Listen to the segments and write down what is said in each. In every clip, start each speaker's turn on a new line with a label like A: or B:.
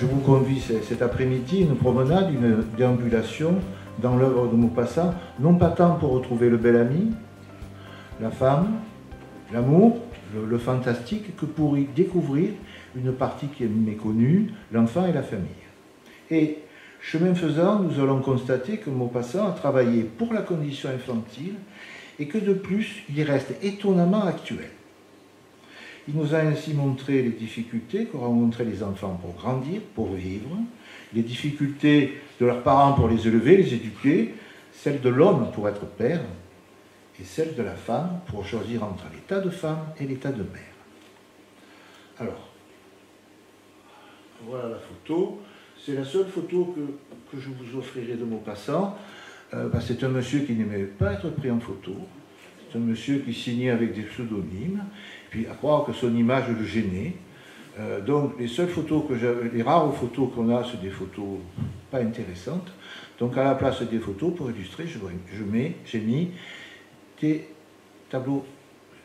A: je vous convie cet après-midi à une promenade, une déambulation dans l'œuvre de Maupassant, non pas tant pour retrouver le bel ami, la femme, l'amour, le fantastique, que pour y découvrir une partie qui est méconnue, l'enfant et la famille. Et chemin faisant, nous allons constater que Maupassant a travaillé pour la condition infantile et que de plus, il reste étonnamment actuel. Il nous a ainsi montré les difficultés qu'auront rencontrées les enfants pour grandir, pour vivre, les difficultés de leurs parents pour les élever, les éduquer, celles de l'homme pour être père, et celles de la femme pour choisir entre l'état de femme et l'état de mère. Alors, voilà la photo. C'est la seule photo que je vous offrirai de Maupassant. C'est un monsieur qui n'aimait pas être pris en photo. C'est un monsieur qui signait avec des pseudonymes. Puis à croire que son image le gênait. Donc les seules photos que j'avais, les rares photos qu'on a, c'est des photos pas intéressantes. Donc à la place des photos, pour illustrer, j'ai mis des tableaux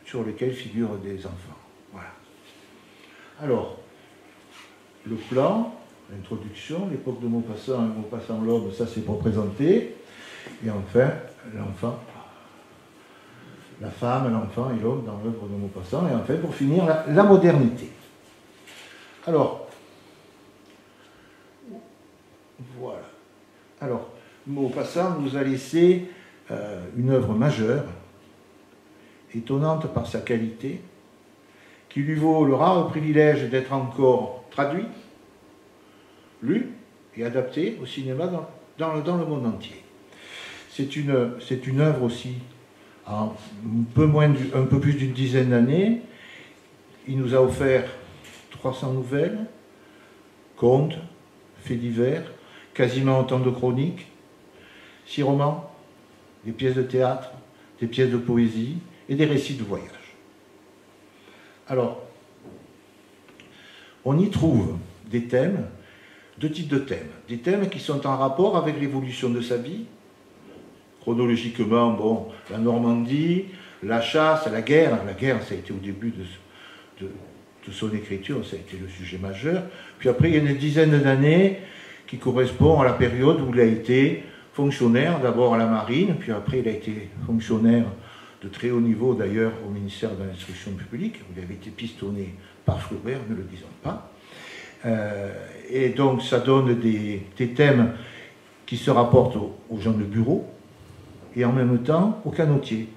A: sur lesquels figurent des enfants. Voilà. Alors, le plan, l'introduction, l'époque de Maupassant et Maupassant l'homme, ça c'est pour présenter. Et enfin, l'enfant, la femme, l'enfant et l'homme dans l'œuvre de Maupassant. Et enfin, pour finir, la modernité. Alors, voilà. Alors, Maupassant nous a laissé une œuvre majeure, étonnante par sa qualité, qui lui vaut le rare privilège d'être encore traduit, lu et adapté au cinéma dans le monde entier. C'est une œuvre aussi, en un peu plus d'une dizaine d'années. Il nous a offert 300 nouvelles, contes, faits divers, quasiment autant de chroniques, 6 romans, des pièces de théâtre, des pièces de poésie et des récits de voyage. Alors, on y trouve des thèmes, 2 types de thèmes. Des thèmes qui sont en rapport avec l'évolution de sa vie, chronologiquement, bon, la Normandie, la chasse, la guerre. La guerre, ça a été au début de son écriture, ça a été le sujet majeur. Puis après, il y a une dizaine d'années qui correspond à la période où il a été fonctionnaire, d'abord à la marine, puis après il a été fonctionnaire de très haut niveau d'ailleurs au ministère de l'Instruction publique, où il avait été pistonné par Flaubert, ne le disons pas. Et donc ça donne des thèmes qui se rapportent aux gens de bureau et en même temps aux canotiers.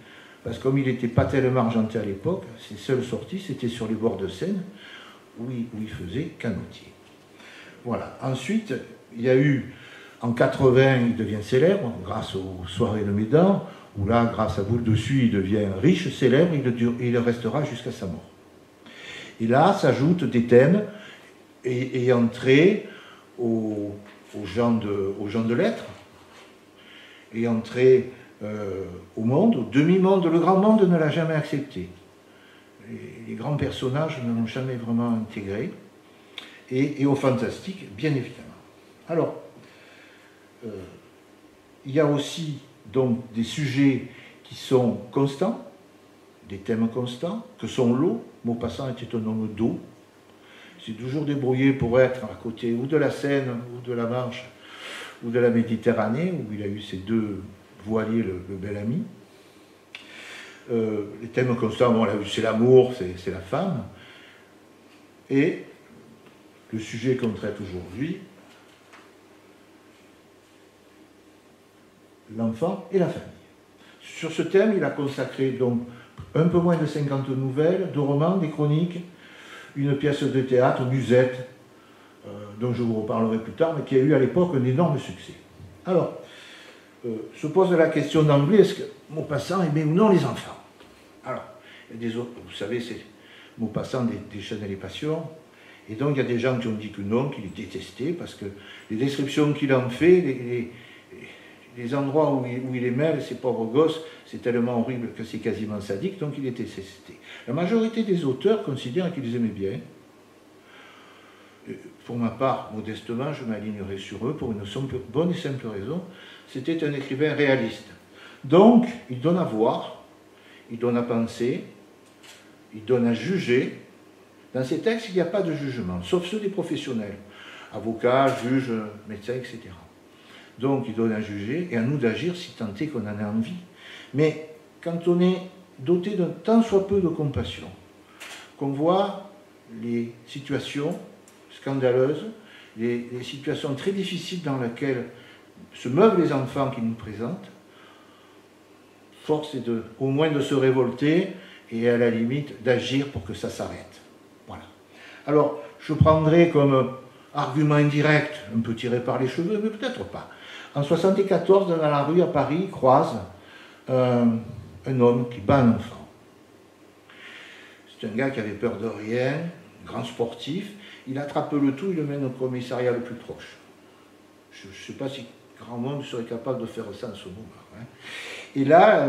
A: Parce que comme il n'était pas tellement argenté à l'époque, ses seules sorties c'était sur les bords de Seine où il faisait canotier. Voilà. Ensuite, il y a eu, en 80, il devient célèbre grâce aux soirées de Médan, où là, grâce à Boule de Suie, il devient riche, célèbre, et il restera jusqu'à sa mort. Et là s'ajoutent des thèmes ayant trait aux gens de lettres, ayant trait au monde, au demi-monde. Le grand monde ne l'a jamais accepté. Les grands personnages ne l'ont jamais vraiment intégré. Et au fantastique, bien évidemment. Alors, il y a aussi donc des sujets qui sont constants, des thèmes constants, que sont l'eau. Maupassant était un homme d'eau. Il s'est toujours débrouillé pour être à côté ou de la Seine, ou de la Manche, ou de la Méditerranée, où il a eu ses 2 voiliers, le bel ami. Les thèmes constants, bon, c'est l'amour, c'est la femme. Et le sujet qu'on traite aujourd'hui, l'enfant et la famille. Sur ce thème, il a consacré donc un peu moins de 50 nouvelles, 2 romans, des chroniques, une pièce de théâtre, Musette, dont je vous reparlerai plus tard, mais qui a eu à l'époque un énorme succès. Alors, se pose la question d'emblée, est-ce que Maupassant aimait ou non les enfants? Alors, il y a des autres, vous savez, c'est Maupassant déchaînait les passions, et donc il y a des gens qui ont dit que non, qu'il les détestait, parce que les descriptions qu'il en fait, les endroits où il les mêle, ces pauvres gosses, c'est tellement horrible que c'est quasiment sadique, donc il était détesté. La majorité des auteurs considèrent qu'ils les aimaient bien. Pour ma part, modestement, je m'alignerai sur eux pour une bonne et simple raison. C'était un écrivain réaliste. Donc, il donne à voir, il donne à penser, il donne à juger. Dans ces textes, il n'y a pas de jugement, sauf ceux des professionnels. avocat, juge, médecin, etc. Donc il donne à juger et à nous d'agir si tant est qu'on en a envie. Mais quand on est doté d'un tant soit peu de compassion, qu'on voit les situations scandaleuses, les situations très difficiles dans lesquelles se meuvent les enfants qui nous présentent, force est au moins de se révolter et à la limite d'agir pour que ça s'arrête. Voilà. Alors, je prendrai comme argument indirect, un peu tiré par les cheveux, mais peut-être pas. En 1974, dans la rue à Paris, il croise un homme qui bat un enfant. C'est un gars qui avait peur de rien, grand sportif. Il attrape le tout, il le mène au commissariat le plus proche. Je ne sais pas si grand monde serait capable de faire ça en ce moment. Hein. Et là,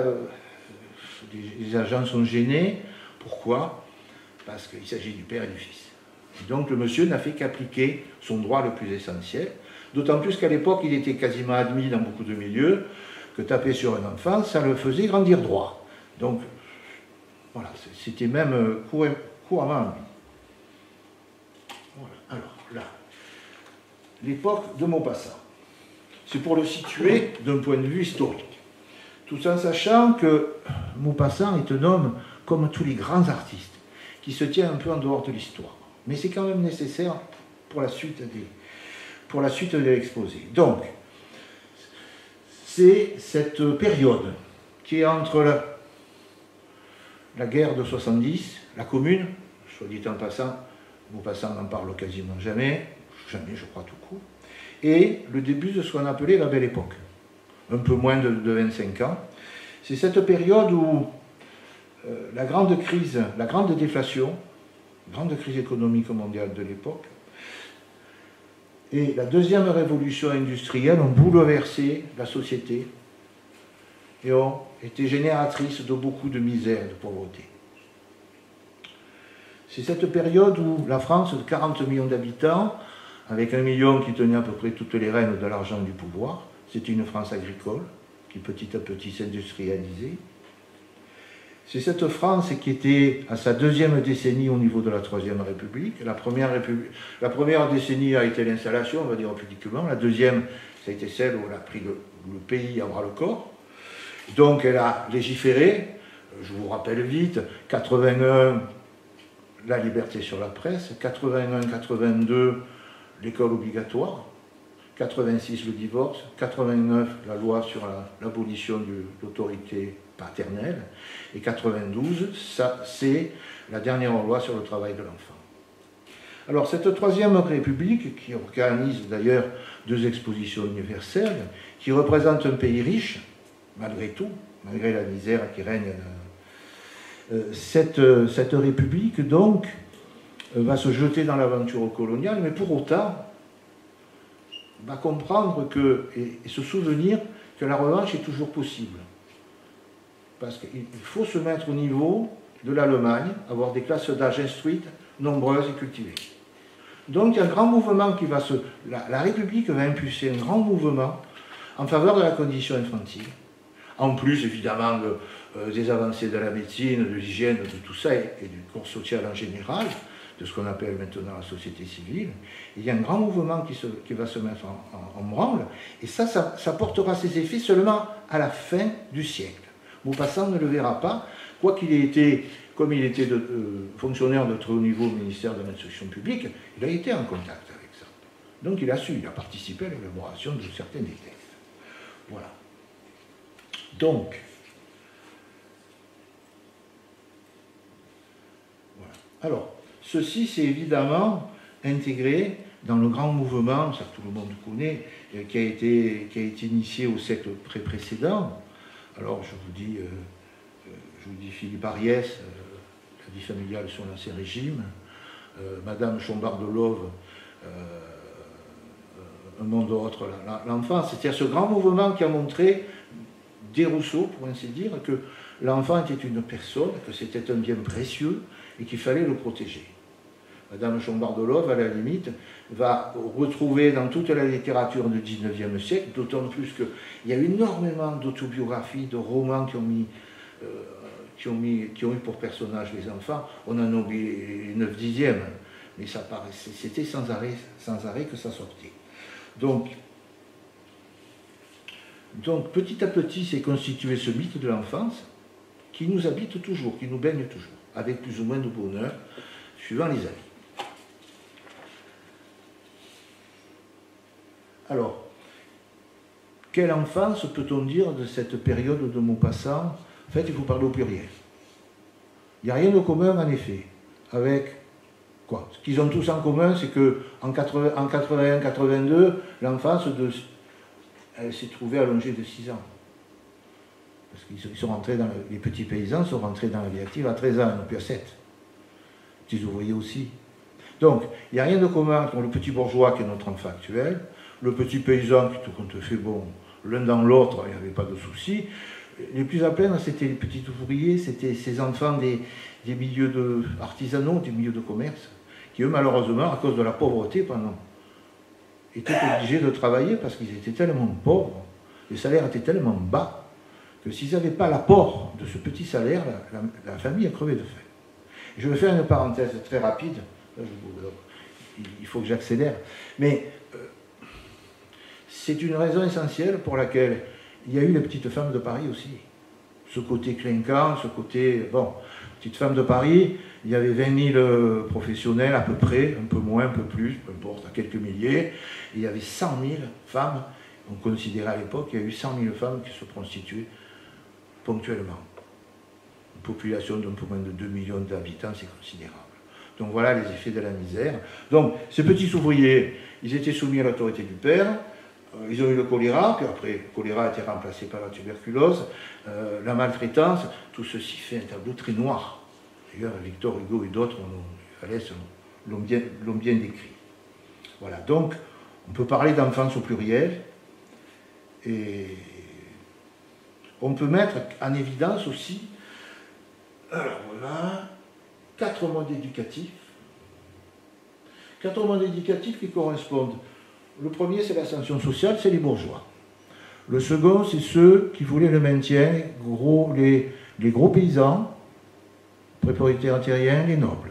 A: les agents sont gênés. Pourquoi? Parce qu'il s'agit du père et du fils. Et donc le monsieur n'a fait qu'appliquer son droit le plus essentiel, d'autant plus qu'à l'époque, il était quasiment admis dans beaucoup de milieux que taper sur un enfant, ça le faisait grandir droit. Donc, voilà, c'était même couramment admis. Voilà. Alors, là, l'époque de Maupassant. C'est pour le situer d'un point de vue historique. Tout en sachant que Maupassant est un homme, comme tous les grands artistes, qui se tient un peu en dehors de l'histoire. Mais c'est quand même nécessaire pour la suite de l'exposé. Donc, c'est cette période qui est entre la guerre de 70, la Commune, soit dit en passant, Maupassant n'en parle quasiment jamais, je crois tout court, et le début de ce qu'on appelait la Belle Époque, un peu moins de 25 ans. C'est cette période où la grande crise, la grande déflation, grande crise économique mondiale de l'époque, et la deuxième révolution industrielle ont bouleversé la société et ont été génératrices de beaucoup de misère et de pauvreté. C'est cette période où la France, de 40 millions d'habitants, avec 1 million qui tenait à peu près toutes les rênes de l'argent du pouvoir, c'était une France agricole qui petit à petit s'industrialisait. C'est cette France qui était à sa deuxième décennie au niveau de la Troisième République. La première décennie a été l'installation, on va dire publiquement. La deuxième, ça a été celle où elle a pris le pays à bras le corps. Donc elle a légiféré, je vous rappelle vite, 81, la liberté sur la presse, 81-82, l'école obligatoire, 86, le divorce, 89, la loi sur l'abolition de l'autorité paternelle, et 92, ça c'est la dernière loi sur le travail de l'enfant. Alors cette Troisième République, qui organise d'ailleurs 2 expositions universelles, qui représente un pays riche, malgré tout, malgré la misère qui règne, cette République donc va se jeter dans l'aventure coloniale, mais pour autant va comprendre et se souvenir que la revanche est toujours possible. Parce qu'il faut se mettre au niveau de l'Allemagne, avoir des classes d'âge instruites, nombreuses et cultivées. Donc il y a un grand mouvement qui va la République va impulser un grand mouvement en faveur de la condition infantile. En plus, évidemment, des avancées de la médecine, de l'hygiène, de tout ça, et du corps social en général, de ce qu'on appelle maintenant la société civile. Et il y a un grand mouvement qui va se mettre en branle, et ça portera ses effets seulement à la fin du siècle. Maupassant ne le verra pas, quoi qu'il ait été, comme il était fonctionnaire de très haut niveau au ministère de l'Instruction publique, il a été en contact avec ça. Donc il a participé à l'élaboration de certains des textes. Voilà. Donc, voilà. Alors, ceci c'est évidemment intégré dans le grand mouvement, ça tout le monde connaît, qui a été initié au siècle précédent. Alors je vous dis Philippe Ariès, la vie familiale sur l'Ancien Régime, Madame Chombar-Delove, un monde autre, l'enfance. C'est-à-dire ce grand mouvement qui a montré, dès Rousseau pour ainsi dire, que l'enfant était une personne, que c'était un bien précieux et qu'il fallait le protéger. Madame Chombar-Delove, à la limite, va retrouver dans toute la littérature du XIXe siècle, d'autant plus qu'il y a énormément d'autobiographies, de romans qui ont eu pour personnage les enfants. On en a oublié les 9/10, mais ça paraissait, c'était sans arrêt que ça sortait. Donc, petit à petit, s'est constitué ce mythe de l'enfance qui nous habite toujours, qui nous baigne toujours, avec plus ou moins de bonheur, suivant les avis. Alors, quelle enfance peut-on dire de cette période de Maupassant? En fait, il faut parler au pluriel. Il n'y a rien de commun, en effet, avec quoi? Ce qu'ils ont tous en commun, c'est qu'en 81-82, l'enfance, elle s'est trouvée allongée de 6 ans. Parce qu'ils sont rentrés les petits paysans sont rentrés dans la vie active à 13 ans, non plus à 7. Les petits ouvriers aussi. Donc, il n'y a rien de commun entre le petit bourgeois qui est notre enfant actuel, le petit paysan qui, tout compte fait, bon, l'un dans l'autre, il n'y avait pas de souci. Les plus à plaindre, c'était les petits ouvriers, c'était ces enfants des milieux artisanaux, des milieux de commerce, qui eux, malheureusement, à cause de la pauvreté, étaient obligés de travailler parce qu'ils étaient tellement pauvres, les salaires étaient tellement bas, que s'ils n'avaient pas l'apport de ce petit salaire, la famille a crevé de faim. Je vais faire une parenthèse très rapide, là, il faut que j'accélère, mais c'est une raison essentielle pour laquelle il y a eu les petites femmes de Paris aussi. Ce côté clinquant, ce côté... Bon, petites femmes de Paris, il y avait 20 000 professionnels à peu près, un peu moins, un peu plus, peu importe, à quelques milliers. Et il y avait 100 000 femmes, on considérait à l'époque, il y a eu 100 000 femmes qui se prostituaient ponctuellement. Une population d'un peu moins de 2 millions d'habitants, c'est considérable. Donc voilà les effets de la misère. Donc ces petits ouvriers, ils étaient soumis à l'autorité du père. Ils ont eu le choléra, puis après, le choléra a été remplacé par la tuberculose, la maltraitance, tout ceci fait un tableau très noir. D'ailleurs, Victor Hugo et d'autres l'ont bien décrit. Voilà, donc, on peut parler d'enfance au pluriel, et on peut mettre en évidence aussi, alors voilà, 4 modes éducatifs. 4 modes éducatifs qui correspondent. Le premier, c'est l'ascension sociale, c'est les bourgeois. Le second, c'est ceux qui voulaient le maintien, les gros paysans, propriétaires terriens, les nobles.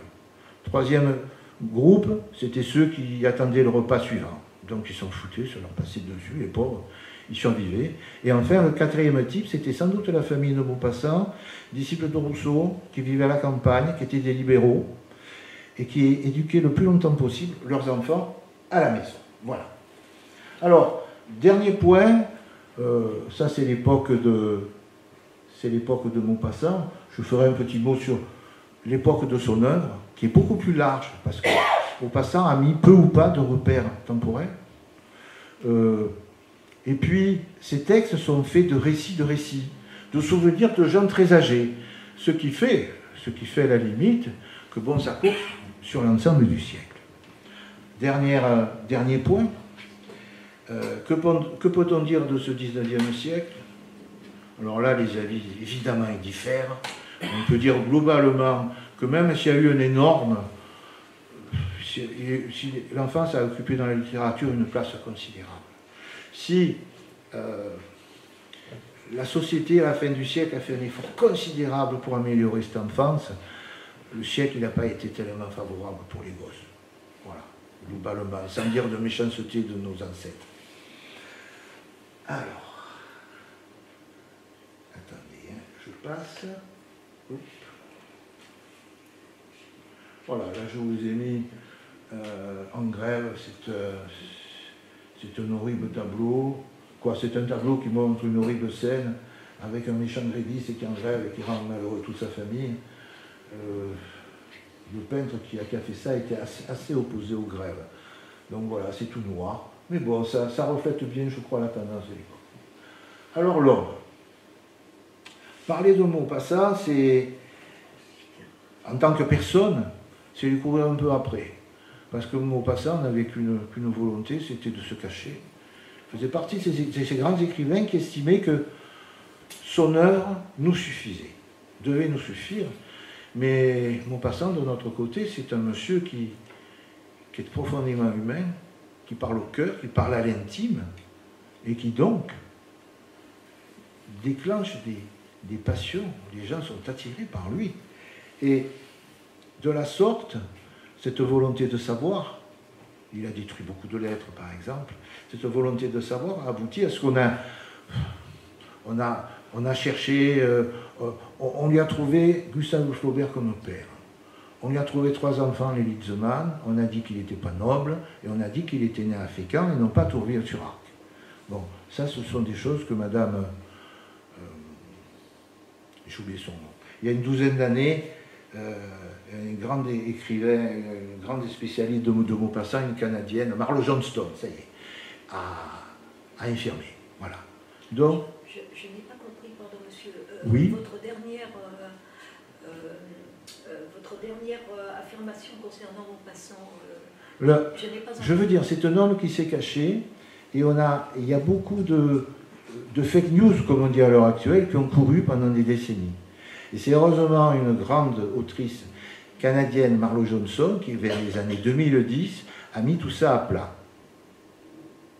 A: Troisième groupe, c'était ceux qui attendaient le repas suivant. Donc ils s'en foutaient, ça leur passait dessus, les pauvres, ils survivaient. Et enfin, le quatrième type, c'était sans doute la famille de Maupassant, disciples de Rousseau, qui vivaient à la campagne, qui étaient des libéraux, et qui éduquaient le plus longtemps possible leurs enfants à la maison. Voilà. Alors, dernier point, ça c'est l'époque de Maupassant. Je ferai un petit mot sur l'époque de son œuvre, qui est beaucoup plus large, parce que Maupassant a mis peu ou pas de repères temporels. Et puis, ces textes sont faits de récits, de souvenirs de gens très âgés, ce qui fait à la limite que bon, ça coupe sur l'ensemble du siècle. Dernier point, que peut-on dire de ce 19e siècle? Alors là, les avis, évidemment, ils diffèrent. On peut dire globalement que même s'il y a eu un énorme... Si l'enfance a occupé dans la littérature une place considérable. Si la société, à la fin du siècle, a fait un effort considérable pour améliorer cette enfance, le siècle n'a pas été tellement favorable pour les gosses. Voilà, globalement, sans dire de méchanceté de nos ancêtres. Alors, attendez, je passe. Oups. Voilà, là je vous ai mis en grève, c'est un horrible tableau. C'est un tableau qui montre une horrible scène avec un méchant gréviste qui est en grève et qui rend malheureux toute sa famille. Le peintre qui a fait ça était assez opposé aux grèves. Donc voilà, c'est tout noir. Mais bon, ça reflète bien, je crois, la tendance de l'époque. Alors l'homme. Parler de Maupassant, c'est, en tant que personne, c'est le découvrir un peu après. Parce que Maupassant n'avait qu'une volonté, c'était de se cacher. Il faisait partie de ces grands écrivains qui estimaient que son œuvre nous suffisait, devait nous suffire. Mais Maupassant, de notre côté, c'est un monsieur qui est profondément humain, qui parle au cœur, qui parle à l'intime, et qui donc déclenche des passions. Les gens sont attirés par lui. Et de la sorte, cette volonté de savoir, il a détruit beaucoup de lettres par exemple, cette volonté de savoir a abouti à ce qu'on a, on a cherché, on lui a trouvé Gustave Flaubert comme père. On lui a trouvé 3 enfants, les Litzmann, on a dit qu'il n'était pas noble, et on a dit qu'il était né à Fécamp et non pas à Tourville-sur-Arc. Bon, ça ce sont des choses que madame... j'ai oublié son nom. Il y a une douzaine d'années, une grande écrivain, une grande spécialiste de Maupassant, une Canadienne, Marlo Johnston, ça y est, a infirmé. Voilà. Donc...
B: Je n'ai pas compris, pardon monsieur,
A: oui.
B: Votre dernière affirmation concernant Maupassant,
A: je veux dire, c'est un homme qui s'est caché, et il y a beaucoup de fake news, comme on dit à l'heure actuelle, qui ont couru pendant des décennies. Et c'est heureusement une grande autrice canadienne, Marlo Johnson, qui vers les années 2010 a mis tout ça à plat.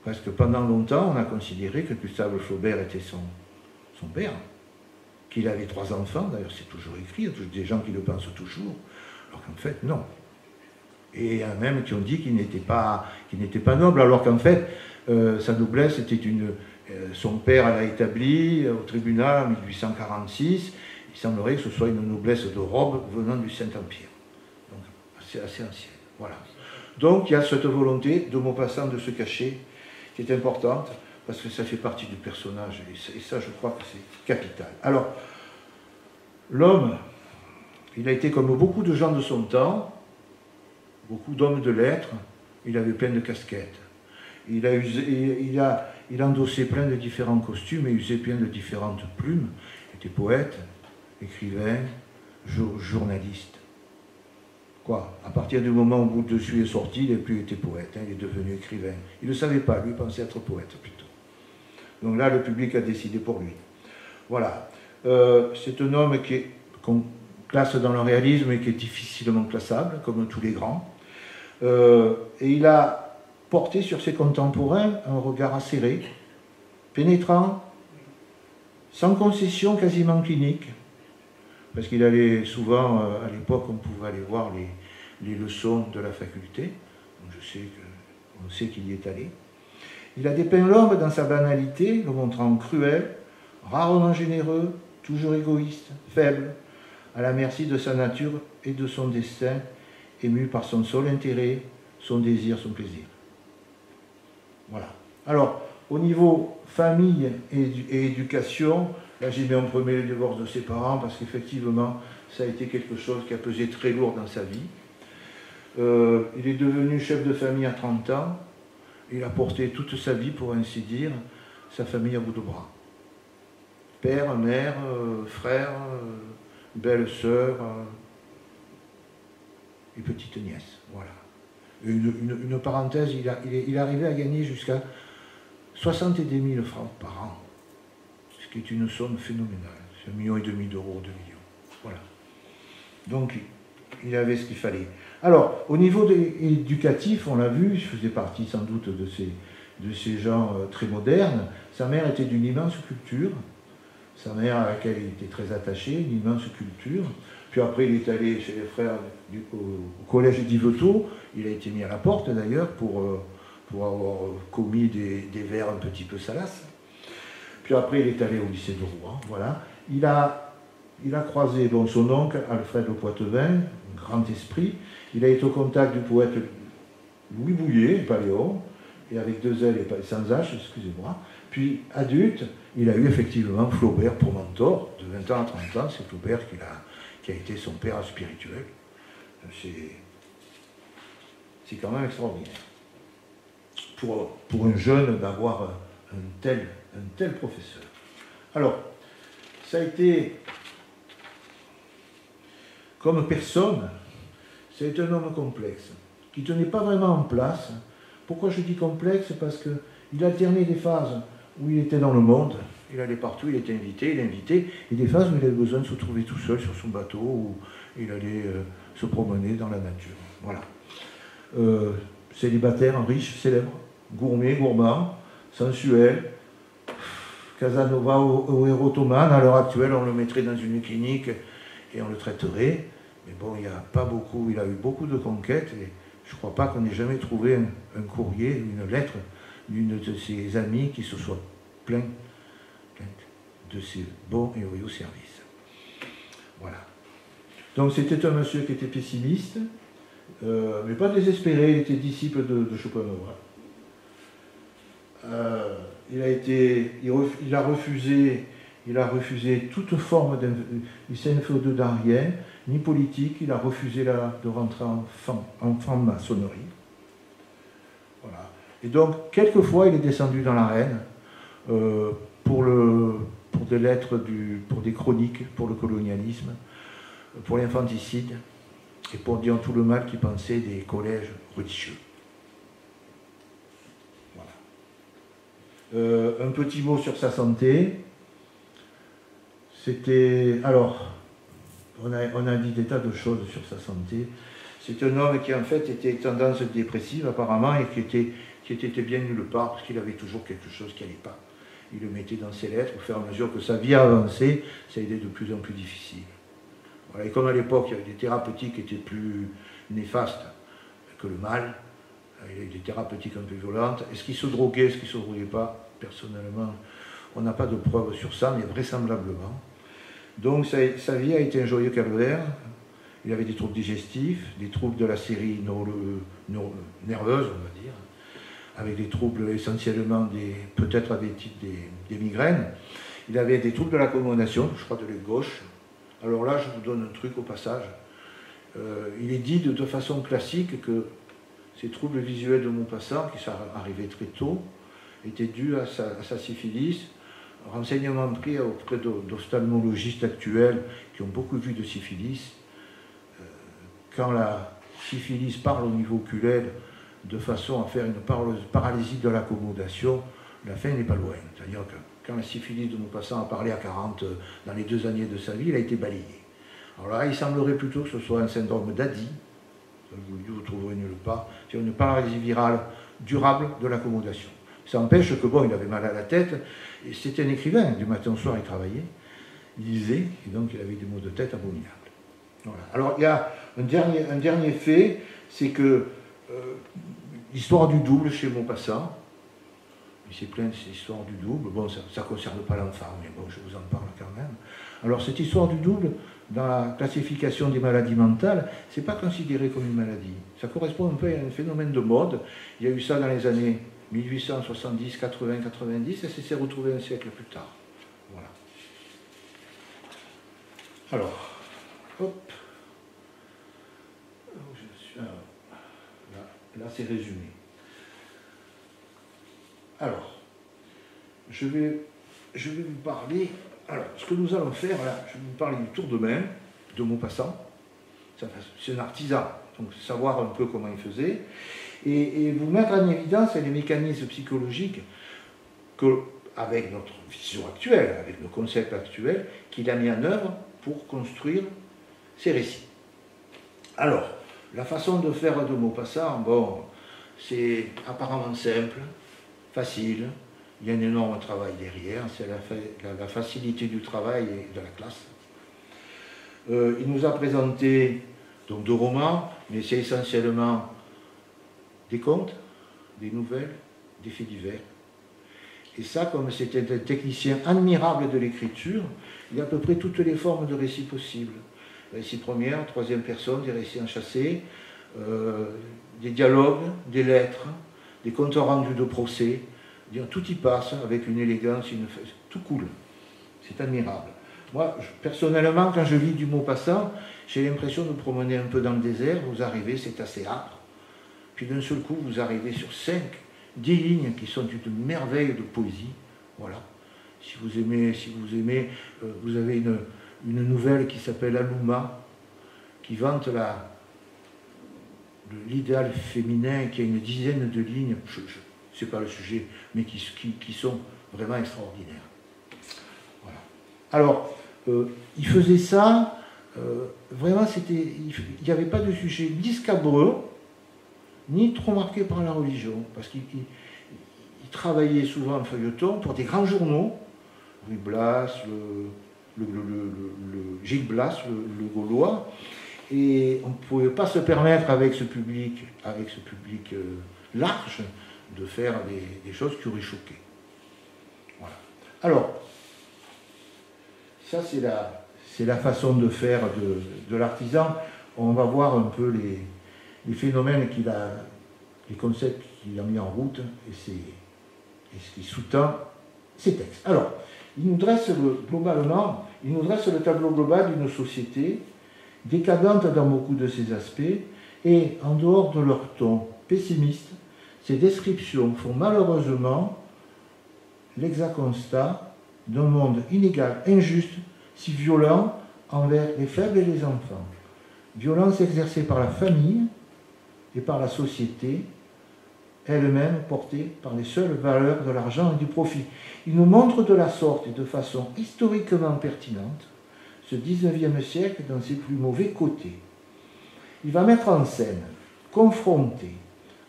A: Parce que pendant longtemps, on a considéré que Gustave Flaubert était son père, qu'il avait 3 enfants, d'ailleurs c'est toujours écrit, il y a des gens qui le pensent toujours, alors qu'en fait non. Et il y en a même qui ont dit qu'il n'était pas noble, alors qu'en fait sa noblesse était son père l'a établi au tribunal en 1846, il semblerait que ce soit une noblesse de robe venant du Saint-Empire. Donc c'est assez ancien. Voilà. Donc il y a cette volonté de Maupassant de se cacher, qui est importante, parce que ça fait partie du personnage, et ça je crois que c'est capital. Alors, l'homme, il a été comme beaucoup de gens de son temps, beaucoup d'hommes de lettres, il avait plein de casquettes. Il a endossé plein de différents costumes et usé plein de différentes plumes. Il était poète, écrivain, journaliste. Quoi, à partir du moment où Boule de Suie est sorti, il n'a plus été poète, il est devenu écrivain. Il ne le savait pas, lui, il pensait être poète plutôt. Donc là, le public a décidé pour lui. Voilà. C'est un homme qu'on classe dans le réalisme et qui est difficilement classable, comme tous les grands. Et il a porté sur ses contemporains un regard acéré, pénétrant, sans concession, quasiment clinique. Parce qu'il allait souvent, à l'époque, on pouvait aller voir les leçons de la faculté. Donc on sait qu'il y est allé. Il a dépeint l'homme dans sa banalité, le montrant cruel, rarement généreux, toujours égoïste, faible, à la merci de sa nature et de son destin, ému par son seul intérêt, son désir, son plaisir. Voilà. Alors, au niveau famille et éducation, là j'ai mis en premier le divorce de ses parents, parce qu'effectivement, ça a été quelque chose qui a pesé très lourd dans sa vie. Il est devenu chef de famille à 30 ans. Il a porté toute sa vie, pour ainsi dire, sa famille à bout de bras. Père, mère, frère, belle-sœur et petite nièce. Voilà. Une parenthèse, il arrivait à gagner jusqu'à 70 000 francs par an, ce qui est une somme phénoménale. C'est 1,5 million d'euros, 2 millions. Voilà. Donc, il avait ce qu'il fallait. Alors, au niveau éducatif, on l'a vu, je faisais partie sans doute de ces gens très modernes. Sa mère était d'une immense culture, sa mère à laquelle il était très attaché, une immense culture. Puis après, il est allé chez les frères au collège d'Yvetot. Il a été mis à la porte d'ailleurs pour avoir commis des vers un petit peu salaces. Puis après, il est allé au lycée de Rouen. Voilà. Il a croisé son oncle, Alfred Le Poitevin, un grand esprit. Il a été au contact du poète Louis Bouillet, Paléon, et avec 2 L et sans H, excusez-moi. Puis, adulte, il a eu effectivement Flaubert pour mentor, de 20 ans à 30 ans. C'est Flaubert qui a été son père spirituel. C'est quand même extraordinaire. Pour un jeune d'avoir un tel professeur. Alors, ça a été, comme personne, c'est un homme complexe, qui ne tenait pas vraiment en place. Pourquoi je dis complexe? Parce qu'il alternait des phases où il était dans le monde, il allait partout, il était invité, et des phases où il avait besoin de se trouver tout seul sur son bateau, où il allait se promener dans la nature. Voilà. Célibataire, riche, célèbre, gourmand, sensuel, Casanova ou érotomane. À l'heure actuelle, on le mettrait dans une clinique et on le traiterait. Mais bon, il n'y a pas beaucoup, il a eu beaucoup de conquêtes, et je ne crois pas qu'on ait jamais trouvé un courrier, une lettre d'une de ses amies qui se soit plainte de ses bons et loyaux services. Voilà. Donc c'était un monsieur qui était pessimiste, mais pas désespéré, il était disciple de Schopenhauer. Il a refusé toute forme il s'est inféodé de rien, ni politique, il a refusé de rentrer en franc-maçonnerie. Voilà. Et donc, quelquefois, il est descendu dans l'arène pour des lettres, pour des chroniques, pour le colonialisme, pour l'infanticide, et pour dire tout le mal qu'il pensait des collèges religieux. Voilà. Un petit mot sur sa santé. Alors, on a dit des tas de choses sur sa santé. C'est un homme qui en fait était tendance dépressive apparemment et qui était bien nulle part parce qu'il avait toujours quelque chose qui n'allait pas. Il le mettait dans ses lettres au fur et à mesure que sa vie avançait, ça a été de plus en plus difficile. Voilà. Et comme à l'époque il y avait des thérapeutiques qui étaient plus néfastes que le mal, il y a eu des thérapeutiques un peu violentes. Est-ce qu'il se droguait, est-ce qu'il ne se droguait pas? Personnellement, on n'a pas de preuves sur ça, mais vraisemblablement. Donc sa vie a été un joyeux calvaire. Il avait des troubles digestifs, des troubles de la série nerveuse, on va dire, avec des troubles essentiellement, peut-être avait-il des migraines. Il avait des troubles de l'accommodation, je crois de l'œil gauche. Alors là, je vous donne un truc au passage. Il est dit de façon classique que ces troubles visuels de Maupassant, qui sont arrivés très tôt, étaient dus à sa syphilis. Renseignements pris auprès d'ophtalmologistes actuels qui ont beaucoup vu de syphilis. Quand la syphilis parle au niveau oculaire de façon à faire une paralysie de l'accommodation, la fin n'est pas loin. C'est-à-dire que quand la syphilis de Maupassant a parlé à 40, dans les 2 années de sa vie, il a été balayé. Alors là, il semblerait plutôt que ce soit un syndrome d'Adi, vous trouverez nulle part, c'est une paralysie virale durable de l'accommodation. Ça empêche que, bon, il avait mal à la tête, et c'était un écrivain, du matin au soir il travaillait, il lisait, et donc il avait des maux de tête abominables. Voilà. Alors il y a un dernier fait, c'est que l'histoire du double chez Maupassant, il s'est plaint de cette histoire du double, bon ça ne concerne pas l'enfant, mais bon je vous en parle quand même. Alors cette histoire du double, dans la classification des maladies mentales, ce n'est pas considéré comme une maladie. Ça correspond un peu à un phénomène de mode, il y a eu ça dans les années 1870, 80, 90, et ça s'est retrouvé un siècle plus tard. Voilà. Alors, hop. Là c'est résumé. Alors, je vais vous parler. Alors, ce que nous allons faire, là, je vais vous parler du tour de main de Maupassant. C'est un artisan, donc savoir un peu comment il faisait. Et vous mettre en évidence les mécanismes psychologiques avec notre vision actuelle, avec nos concepts actuels, qu'il a mis en œuvre pour construire ces récits. Alors, la façon de faire de Maupassant, bon, c'est apparemment simple, facile, il y a un énorme travail derrière, c'est la facilité du travail et de la classe. Il nous a présenté donc 2 romans, mais c'est essentiellement des contes, des nouvelles, des faits divers. Et ça, comme c'était un technicien admirable de l'écriture, il y a à peu près toutes les formes de récits possibles. Récits première, 3e personne, des récits enchâssés, des dialogues, des lettres, des comptes rendus de procès. Tout y passe avec une élégance, tout coule. C'est admirable. Moi, personnellement, quand je lis du Maupassant, j'ai l'impression de promener un peu dans le désert. Vous arrivez, c'est assez âpre. Puis d'un seul coup, vous arrivez sur 10 lignes qui sont une merveille de poésie. Voilà. Si vous aimez, vous avez une nouvelle qui s'appelle Alouma, qui vante l'idéal féminin, qui a une dizaine de lignes, c'est pas le sujet, mais qui sont vraiment extraordinaires. Voilà. Alors, il faisait ça, vraiment, il n'y avait pas de sujet ni scabreux, ni trop marqué par la religion, parce qu'il travaillait souvent en feuilleton pour des grands journaux, Louis Blas, Gilles Blas, le Gaulois, Et on ne pouvait pas se permettre avec ce public large de faire des choses qui auraient choqué. Voilà. Alors, ça c'est la façon de faire de l'artisan. On va voir un peu les phénomènes les concepts qu'il a mis en route et ce qui sous-tend ces textes. Alors, il nous dresse le tableau global d'une société décadente dans beaucoup de ses aspects, et en dehors de leur ton pessimiste, ces descriptions font malheureusement l'exact constat d'un monde inégal, injuste, si violent envers les faibles et les enfants. Violence exercée par la famille et par la société, elle-même portée par les seules valeurs de l'argent et du profit. Il nous montre de la sorte et de façon historiquement pertinente ce 19e siècle dans ses plus mauvais côtés. Il va mettre en scène, confronter,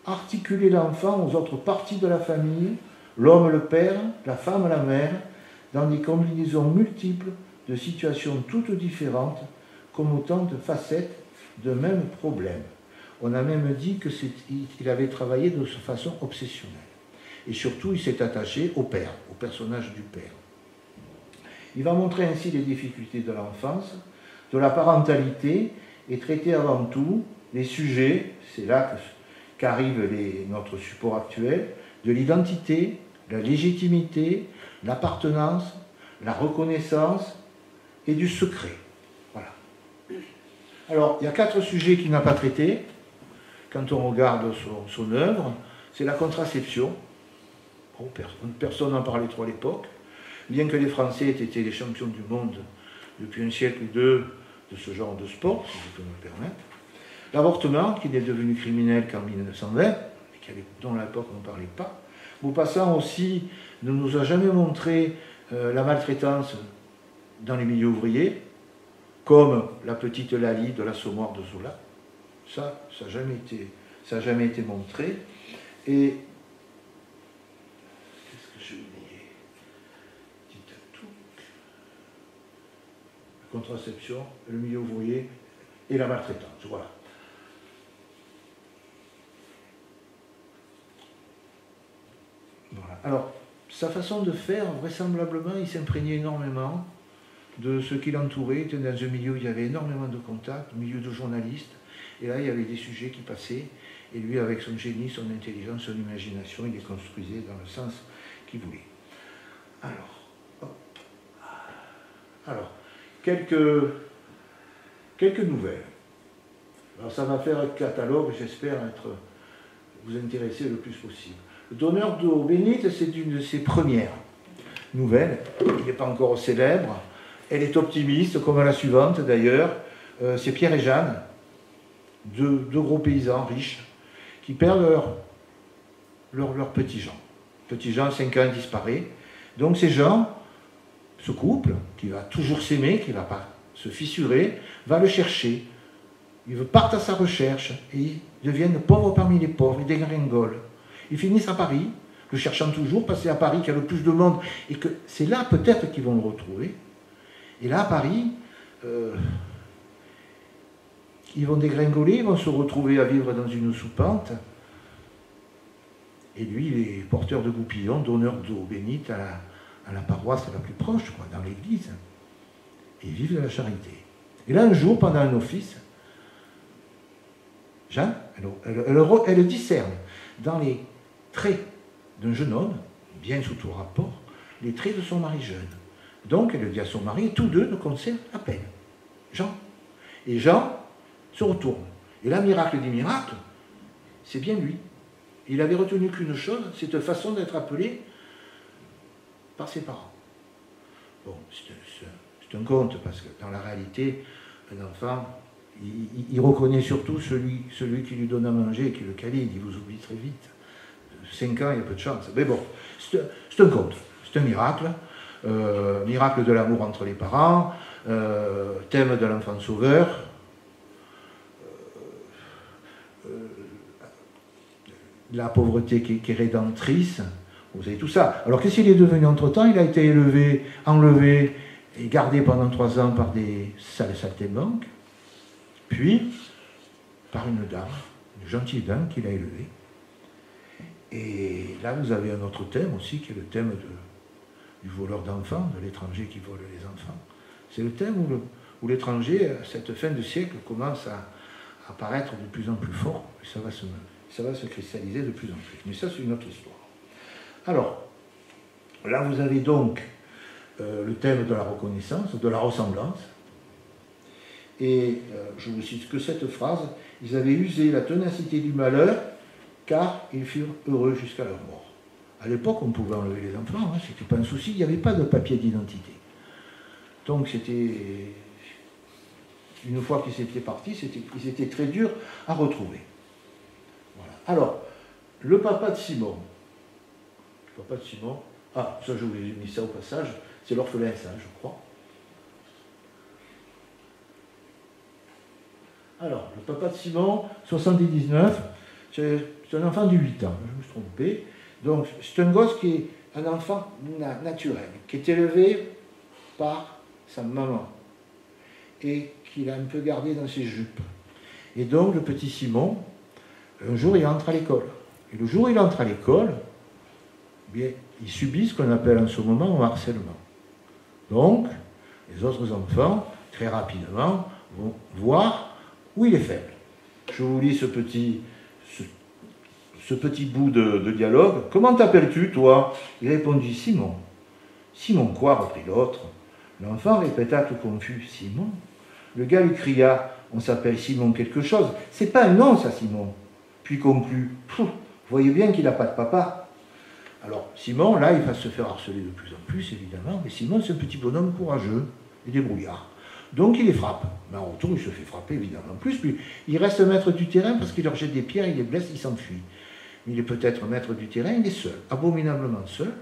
A: articuler l'enfant aux autres parties de la famille, l'homme le père, la femme la mère, dans des combinaisons multiples de situations toutes différentes, comme autant de facettes d'un même problème. On a même dit qu'il avait travaillé de façon obsessionnelle. Et surtout, il s'est attaché au père, au personnage du père. Il va montrer ainsi les difficultés de l'enfance, de la parentalité, et traiter avant tout les sujets, c'est là qu'arrive notre support actuel, de l'identité, la légitimité, l'appartenance, la reconnaissance et du secret. Voilà. Alors, il y a 4 sujets qu'il n'a pas traités quand on regarde son œuvre. C'est la contraception. Bon, personne n'en parlait trop à l'époque. Bien que les Français aient été les champions du monde depuis un siècle ou deux de ce genre de sport, si je peux me le permettre. L'avortement, qui n'est devenu criminel qu'en 1920, et dont à l'époque on ne parlait pas. Maupassant aussi ne nous a jamais montré la maltraitance dans les milieux ouvriers, comme la petite Lali de l'Assommoir de Zola. Ça n'a jamais été montré. Et contraception, le milieu ouvrier et la maltraitance. Voilà. Voilà. Alors, sa façon de faire, vraisemblablement, il s'imprégnait énormément de ce qui l'entourait. Il était dans un milieu où il y avait énormément de contacts, milieu de journalistes, et là, il y avait des sujets qui passaient, et lui, avec son génie, son intelligence, son imagination, il les construisait dans le sens qu'il voulait. Alors, quelques nouvelles. Alors ça va faire un catalogue, j'espère vous intéresser le plus possible. Le donneur d'eau bénite, c'est une de ses premières nouvelles. Il n'est pas encore célèbre. Elle est optimiste, comme la suivante d'ailleurs. C'est Pierre et Jeanne, deux gros paysans riches, qui perdent leurs petits gens. Petits gens, 5 ans, disparaît. Donc ces gens, ce couple, qui va toujours s'aimer, qui ne va pas se fissurer, va le chercher. Ils partent à sa recherche et ils deviennent pauvres parmi les pauvres, ils dégringolent. Ils finissent à Paris, le cherchant toujours, parce que c'est à Paris qu'il y a le plus de monde, et que c'est là peut-être qu'ils vont le retrouver. Et là, à Paris, ils vont dégringoler, ils vont se retrouver à vivre dans une soupente. Et lui, il est porteur de goupillons, donneur d'eau bénite à la paroisse la plus proche, je crois, dans l'église. Et ils vivent de la charité. Et là, un jour, pendant un office, Jeanne, elle discerne dans les traits d'un jeune homme, bien sous tout rapport, les traits de son mari jeune. Donc, elle le dit à son mari, et tous deux ne concernent à peine Jean. Et Jean se retourne. Et là, miracle des miracles, c'est bien lui. Il avait retenu qu'une chose, cette façon d'être appelé par ses parents. Bon, c'est un conte, parce que dans la réalité, un enfant, il reconnaît surtout celui qui lui donne à manger et qui le câline. Il vous oublie très vite. 5 ans, il y a peu de chance. Mais bon, c'est un conte, c'est un miracle. Miracle de l'amour entre les parents, thème de l'enfant sauveur, la pauvreté qui est rédemptrice, vous avez tout ça. Alors qu'est-ce qu'il est devenu entre-temps? Il a été enlevé et gardé pendant 3 ans par des saltimbanques, puis par une dame, une gentille dame qui l'a élevé. Et là, vous avez un autre thème aussi, qui est le thème du voleur d'enfants, de l'étranger qui vole les enfants. C'est le thème où l'étranger, à cette fin de siècle, commence à apparaître de plus en plus fort, et ça va se cristalliser de plus en plus. Mais ça, c'est une autre histoire. Alors, là, vous avez donc le thème de la reconnaissance, de la ressemblance. Et je ne cite que cette phrase, ils avaient usé la ténacité du malheur, car ils furent heureux jusqu'à leur mort. À l'époque, on pouvait enlever les enfants, hein, c'était pas un souci, il n'y avait pas de papier d'identité. Donc c'était, une fois qu'ils étaient partis, ils étaient très durs à retrouver. Voilà. Alors, le papa de Simon, ah, ça je vous ai mis ça au passage, c'est l'orphelin saint, je crois. Alors, le papa de Simon, 79, c'est un enfant de 8 ans, je me suis trompé. Donc, c'est un gosse qui est un enfant naturel, qui est élevé par sa maman et qu'il a un peu gardé dans ses jupes. Et donc, le petit Simon, un jour, il entre à l'école. Et le jour où il entre à l'école, bien, il subit ce qu'on appelle en ce moment un harcèlement. Donc, les autres enfants, très rapidement, vont voir où il est faible. Je vous lis ce petit bout de dialogue. « Comment t'appelles-tu, toi ?» Il répondit « Simon. »« Simon quoi ?» reprit l'autre. L'enfant répéta tout confus « Simon ?» Le gars lui cria « On s'appelle Simon quelque chose. C'est pas un nom, ça, Simon. » Puis conclut « Vous voyez bien qu'il n'a pas de papa. » Alors, Simon, là, il va se faire harceler de plus en plus, évidemment, mais Simon, c'est un petit bonhomme courageux et débrouillard. Donc, il les frappe. Mais en retour, il se fait frapper, évidemment. Plus, puis, il reste maître du terrain parce qu'il leur jette des pierres, il les blesse, il s'enfuit. Il est peut-être maître du terrain, il est seul, abominablement seul.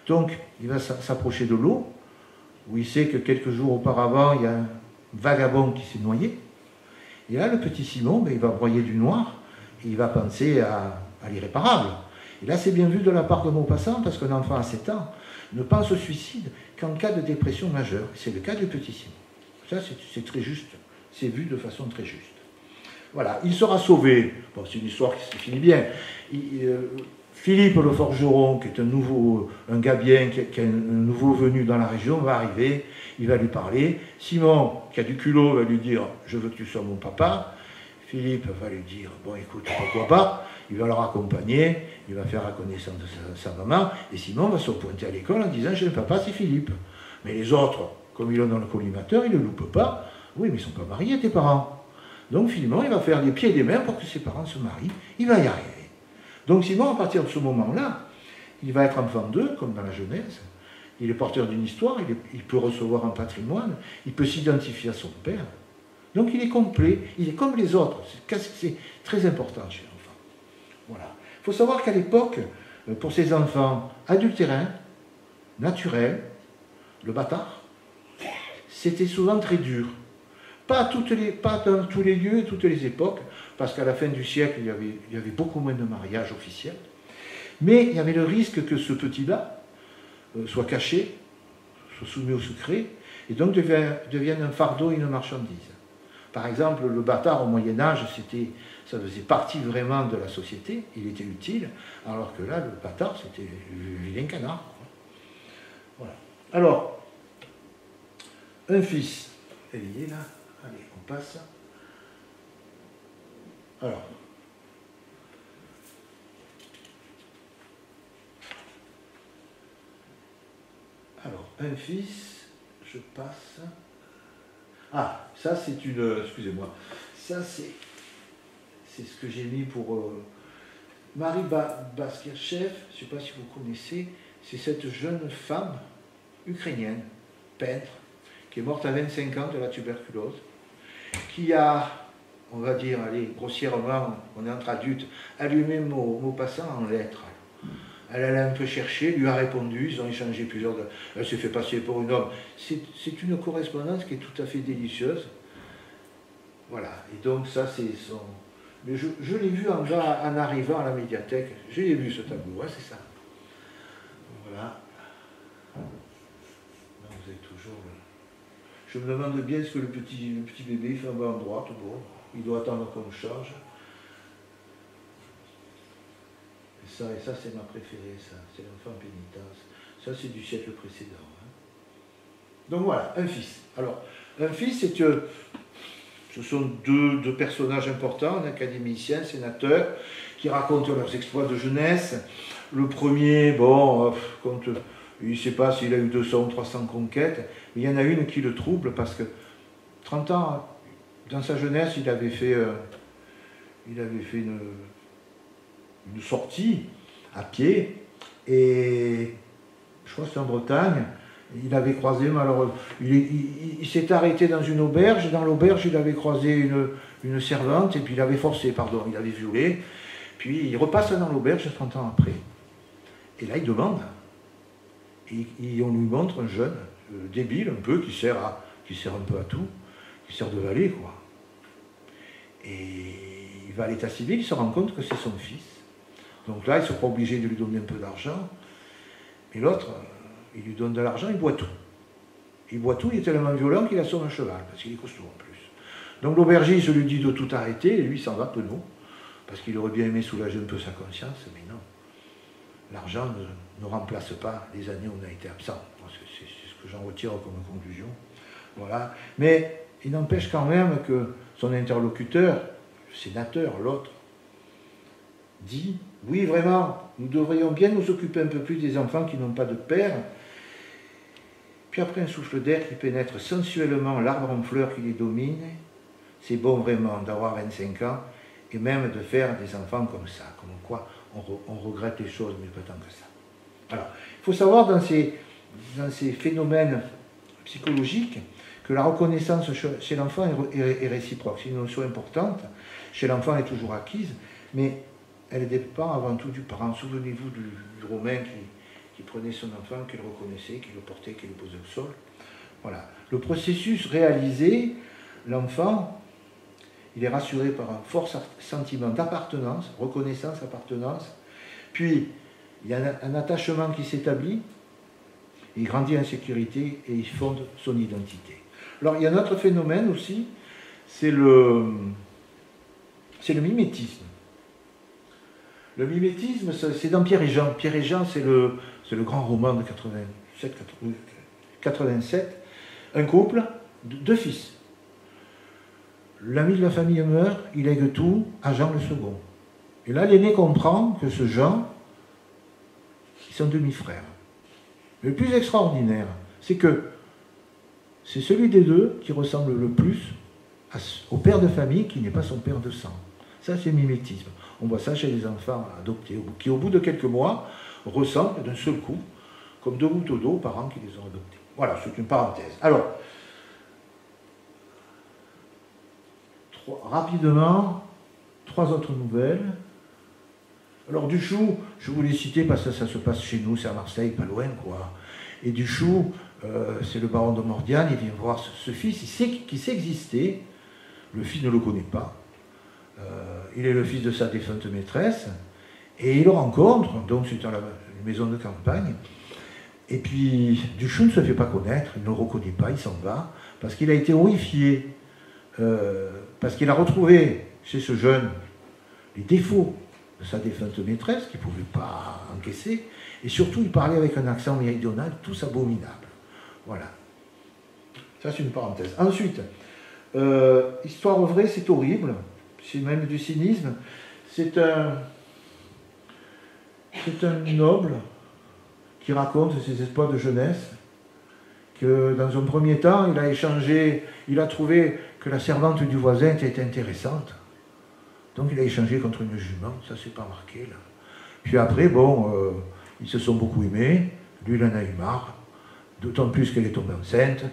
A: Donc, il va s'approcher de l'eau, où il sait que quelques jours auparavant, il y a un vagabond qui s'est noyé. Et là, le petit Simon, ben, il va broyer du noir, et il va penser à l'irréparable. Et là, c'est bien vu de la part de Maupassant, parce qu'un enfant à 7 ans ne pense au suicide qu'en cas de dépression majeure. C'est le cas du petit Simon. Ça, c'est très juste. C'est vu de façon très juste. Voilà, il sera sauvé. Bon, c'est une histoire qui se finit bien. Philippe le forgeron, qui est un gars bien, qui est un nouveau venu dans la région, va arriver, il va lui parler. Simon, qui a du culot, va lui dire « Je veux que tu sois mon papa ». Philippe va lui dire « Bon, écoute, pourquoi pas ?» Il va le raccompagner, il va faire la connaissance de sa maman, et Simon va se pointer à l'école en disant « J'ai un papa, c'est Philippe ». Mais les autres, comme ils l'ont dans le collimateur, ils ne le loupent pas. « Oui, mais ils ne sont pas mariés, tes parents ». Donc Simon, il va faire des pieds et des mains pour que ses parents se marient. Il va y arriver. Donc Simon, à partir de ce moment-là, il va être enfant d'eux, comme dans la Genèse. Il est porteur d'une histoire, il peut recevoir un patrimoine, il peut s'identifier à son père. Donc il est complet, il est comme les autres. C'est très important chez l'enfant. Voilà. Il faut savoir qu'à l'époque, pour ces enfants adultérins, naturels, le bâtard, c'était souvent très dur. Pas dans tous les lieux et toutes les époques, parce qu'à la fin du siècle, il y avait beaucoup moins de mariages officiels. Mais il y avait le risque que ce petit-là soit caché, soit soumis au secret, et donc devienne un fardeau et une marchandise. Par exemple, le bâtard au Moyen-Âge, ça faisait partie vraiment de la société, il était utile, alors que là, le bâtard, c'était le vilain canard. Voilà. Alors, un fils, elle y est là. Allez, on passe. Alors, un fils, je passe. Ah, ça c'est une... Excusez-moi. Ça c'est ce que j'ai mis pour... Marie Baskirchev, je ne sais pas si vous connaissez, c'est cette jeune femme ukrainienne, peintre, qui est morte à 25 ans de la tuberculose, qui a, on va dire, allez, grossièrement, on est entre adultes, allumé Maupassant en lettres. Elle a un peu cherché, lui a répondu, ils ont échangé plusieurs... Elle s'est fait passer pour une homme. C'est une correspondance qui est tout à fait délicieuse. Voilà, et donc ça c'est son... Mais je l'ai vu en arrivant à la médiathèque, je l'ai vu ce tableau, ouais, c'est ça. Voilà. Là, vous avez toujours... Je me demande bien ce que le petit bébé fait en bas à droite, bon. il doit attendre qu'on change. Et ça c'est ma préférée, ça, c'est l'enfant pénitence. Ça c'est du siècle précédent. Hein. Donc voilà, un fils. Alors, un fils, ce sont deux personnages importants, un académicien, sénateur, qui racontent leurs exploits de jeunesse. Le premier, bon, il ne sait pas s'il a eu 200 ou 300 conquêtes, mais il y en a une qui le trouble parce que 30 ans, dans sa jeunesse, il avait fait une sortie à pied, et je crois que c'est en Bretagne, il avait croisé, malheureusement, il s'est arrêté dans une auberge, et dans l'auberge il avait croisé une servante, et puis il avait violé, puis il repasse dans l'auberge 30 ans après. Et là il demande, et on lui montre un jeune, débile un peu, qui sert un peu à tout, qui sert de valet, quoi. Et il va à l'état civil, il se rend compte que c'est son fils. Donc là, il ne se croit obligé de lui donner un peu d'argent. Et l'autre, il lui donne de l'argent, il boit tout. Il boit tout, il est tellement violent qu'il assomme un cheval, parce qu'il est costaud en plus. Donc l'aubergiste lui dit de tout arrêter, et lui s'en va penaud, parce qu'il aurait bien aimé soulager un peu sa conscience, mais non. L'argent ne remplace pas les années où on a été absent. C'est ce que j'en retire comme conclusion. Voilà. Mais il n'empêche quand même que son interlocuteur, le sénateur, l'autre, dit « Oui, vraiment, nous devrions bien nous occuper un peu plus des enfants qui n'ont pas de père. » Puis après un souffle d'air qui pénètre sensuellement l'arbre en fleurs qui les domine, c'est bon vraiment d'avoir 25 ans et même de faire des enfants comme ça, comme quoi on regrette les choses, mais pas tant que ça. Alors, il faut savoir dans ces phénomènes psychologiques que la reconnaissance chez l'enfant est réciproque. C'est une notion importante. Chez l'enfant, elle est toujours acquise, mais elle dépend avant tout du parent. Souvenez-vous du Romain qui prenait son enfant, qui le reconnaissait, qui le portait, qui le posait au sol. Voilà. Le processus réalisé, l'enfant, il est rassuré par un fort sentiment d'appartenance, reconnaissance, appartenance. Puis, il y a un attachement qui s'établit, il grandit en sécurité et il fonde son identité. Alors, il y a un autre phénomène aussi, c'est le mimétisme. Le mimétisme, c'est dans Pierre et Jean. Pierre et Jean, c'est le grand roman de 87. Un couple, deux fils. L'ami de la famille meurt, il lègue tout à Jean le second. Et là, l'aîné comprend que ce Jean, c'est son demi-frère. Le plus extraordinaire, c'est que c'est celui des deux qui ressemble le plus au père de famille qui n'est pas son père de sang. Ça, c'est le mimétisme. On voit ça chez les enfants adoptés, qui au bout de quelques mois ressemblent d'un seul coup, comme deux gouttes d'eau aux parents qui les ont adoptés. Voilà, c'est une parenthèse. Alors, rapidement, trois autres nouvelles. Alors, Duchou, je vous l'ai cité parce que ça se passe chez nous, c'est à Marseille, pas loin, quoi. Et Duchou, c'est le baron de Mordiane, il vient voir ce fils, il sait qu'il sait exister, le fils ne le connaît pas. Il est le fils de sa défunte maîtresse, et il le rencontre, donc c'est dans la maison de campagne, et puis Duchou ne se fait pas connaître, il ne le reconnaît pas, il s'en va, parce qu'il a été horrifié, parce qu'il a retrouvé chez ce jeune les défauts de sa défunte maîtresse, qu'il ne pouvait pas encaisser, et surtout il parlait avec un accent méridional, tous abominable. Voilà. Ça c'est une parenthèse. Ensuite, histoire vraie, c'est horrible, c'est même du cynisme. C'est un noble qui raconte ses exploits de jeunesse, que dans un premier temps, il a trouvé que la servante du voisin était intéressante. Donc il a échangé contre une jument, ça s'est pas marqué là. Puis après, bon, ils se sont beaucoup aimés, lui il en a eu marre, d'autant plus qu'elle est tombée enceinte.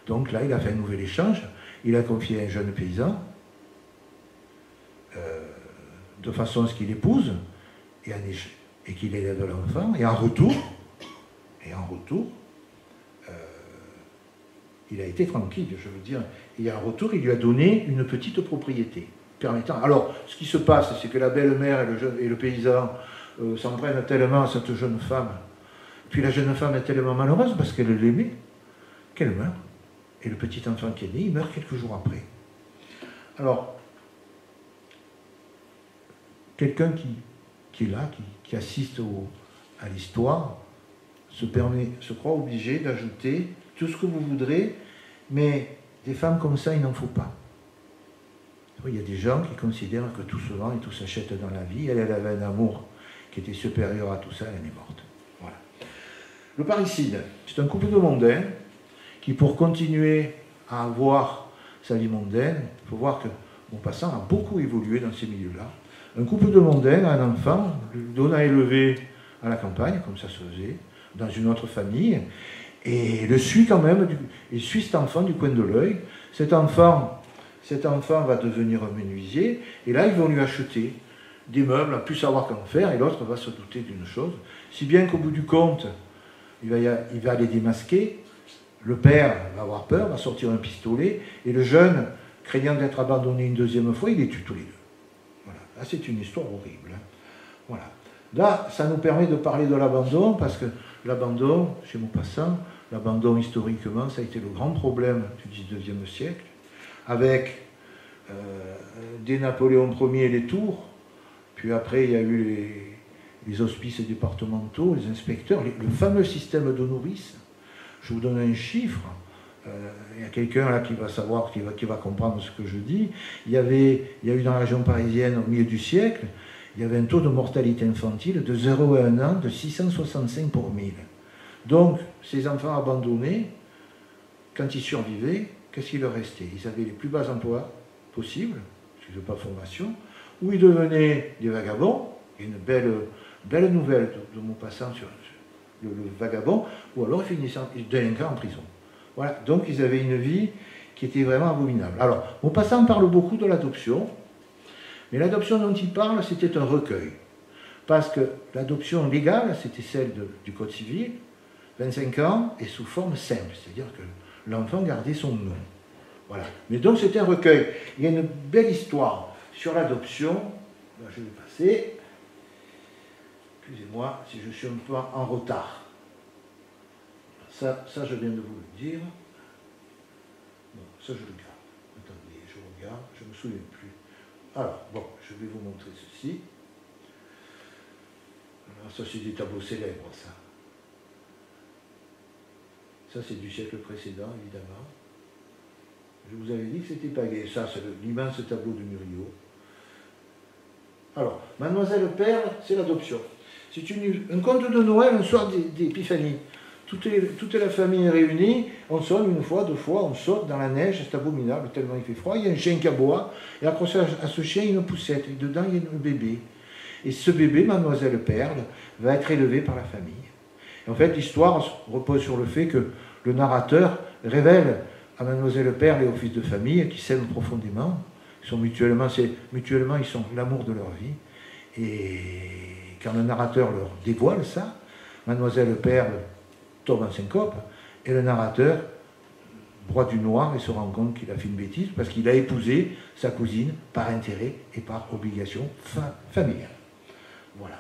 A: Donc là, il a fait un nouvel échange, il a confié à un jeune paysan, de façon à ce qu'il épouse et qu'il élève l'enfant, et en retour, il a été tranquille, je veux dire, et en retour, il lui a donné une petite propriété permettant. Alors, ce qui se passe, c'est que la belle-mère et le paysan s'en prennent tellement à cette jeune femme, puis la jeune femme est tellement malheureuse parce qu'elle l'aimait, qu'elle meurt, et le petit enfant qui est né, il meurt quelques jours après. Alors, quelqu'un qui est là, qui assiste à l'histoire, se croit obligé d'ajouter tout ce que vous voudrez, mais des femmes comme ça, il n'en faut pas. Il y a des gens qui considèrent que tout se vend et tout s'achète dans la vie. Elle avait un amour qui était supérieur à tout ça, elle est morte. Voilà. Le parricide, c'est un couple de mondains qui, pour continuer à avoir sa vie mondaine, il faut voir que Maupassant a beaucoup évolué dans ces milieux-là. Un couple de mondains a un enfant, le donne à élever à la campagne, comme ça se faisait, dans une autre famille, et le suit quand même, il suit cet enfant du coin de l'œil. Cet enfant va devenir un menuisier, et là ils vont lui acheter des meubles, à plus savoir qu'en faire, et l'autre va se douter d'une chose, si bien qu'au bout du compte, il va les démasquer, le père va avoir peur, va sortir un pistolet, et le jeune, craignant d'être abandonné une deuxième fois, il les tue tous les deux. Voilà. Là, c'est une histoire horrible. Hein. Voilà. Là, ça nous permet de parler de l'abandon, parce que l'abandon, chez Maupassant, l'abandon historiquement, ça a été le grand problème du XIXe siècle, avec dès Napoléon Ier les tours, puis après il y a eu les hospices départementaux, les inspecteurs, le fameux système de nourrices. Je vous donne un chiffre, il y a quelqu'un là qui va savoir, qui va comprendre ce que je dis. Il y a eu dans la région parisienne au milieu du siècle, il y avait un taux de mortalité infantile de 0 à 1 an de 665 pour 1000. Donc, ces enfants abandonnés, quand ils survivaient, qu'est-ce qu'il leur restait? Ils avaient les plus bas emplois possibles, parce qu'ils n'avaient pas de formation, ou ils devenaient des vagabonds, et une belle nouvelle de Maupassant sur le vagabond, ou alors ils finissaient délinquants en prison. Voilà, donc ils avaient une vie qui était vraiment abominable. Alors, Maupassant parle beaucoup de l'adoption, mais l'adoption dont il parle, c'était un recueil. Parce que l'adoption légale, c'était celle du Code civil, 25 ans, et sous forme simple, c'est-à-dire que l'enfant gardait son nom. Voilà. Mais donc c'était un recueil. Il y a une belle histoire sur l'adoption. Je vais passer. Excusez-moi si je suis un peu en retard. Ça je viens de vous le dire. Non, ça je le garde. Attendez, je regarde, je ne me souviens plus. Alors, bon, je vais vous montrer ceci. Alors, ça c'est des tableaux célèbres, ça. Ça c'est du siècle précédent, évidemment. Je vous avais dit que c'était pas gai. Ça, c'est l'immense tableau de Murillo. Alors, Mademoiselle Perle, c'est l'adoption. C'est un conte de Noël, un soir d'épiphanie. Toute la famille est réunie, on sonne une fois, deux fois, on saute dans la neige, c'est abominable, tellement il fait froid. Il y a un chien qui aboie, et accroché à ce chien, il y a une poussette, et dedans, il y a un bébé. Et ce bébé, Mademoiselle Perle, va être élevé par la famille. Et en fait, l'histoire repose sur le fait que le narrateur révèle à Mademoiselle Perle et au fils de famille, qui s'aiment profondément, mutuellement, ils sont l'amour de leur vie. Et quand le narrateur leur dévoile ça, Mademoiselle Perle tombe en syncope, et le narrateur broie du noir et se rend compte qu'il a fait une bêtise parce qu'il a épousé sa cousine par intérêt et par obligation familiale. Voilà.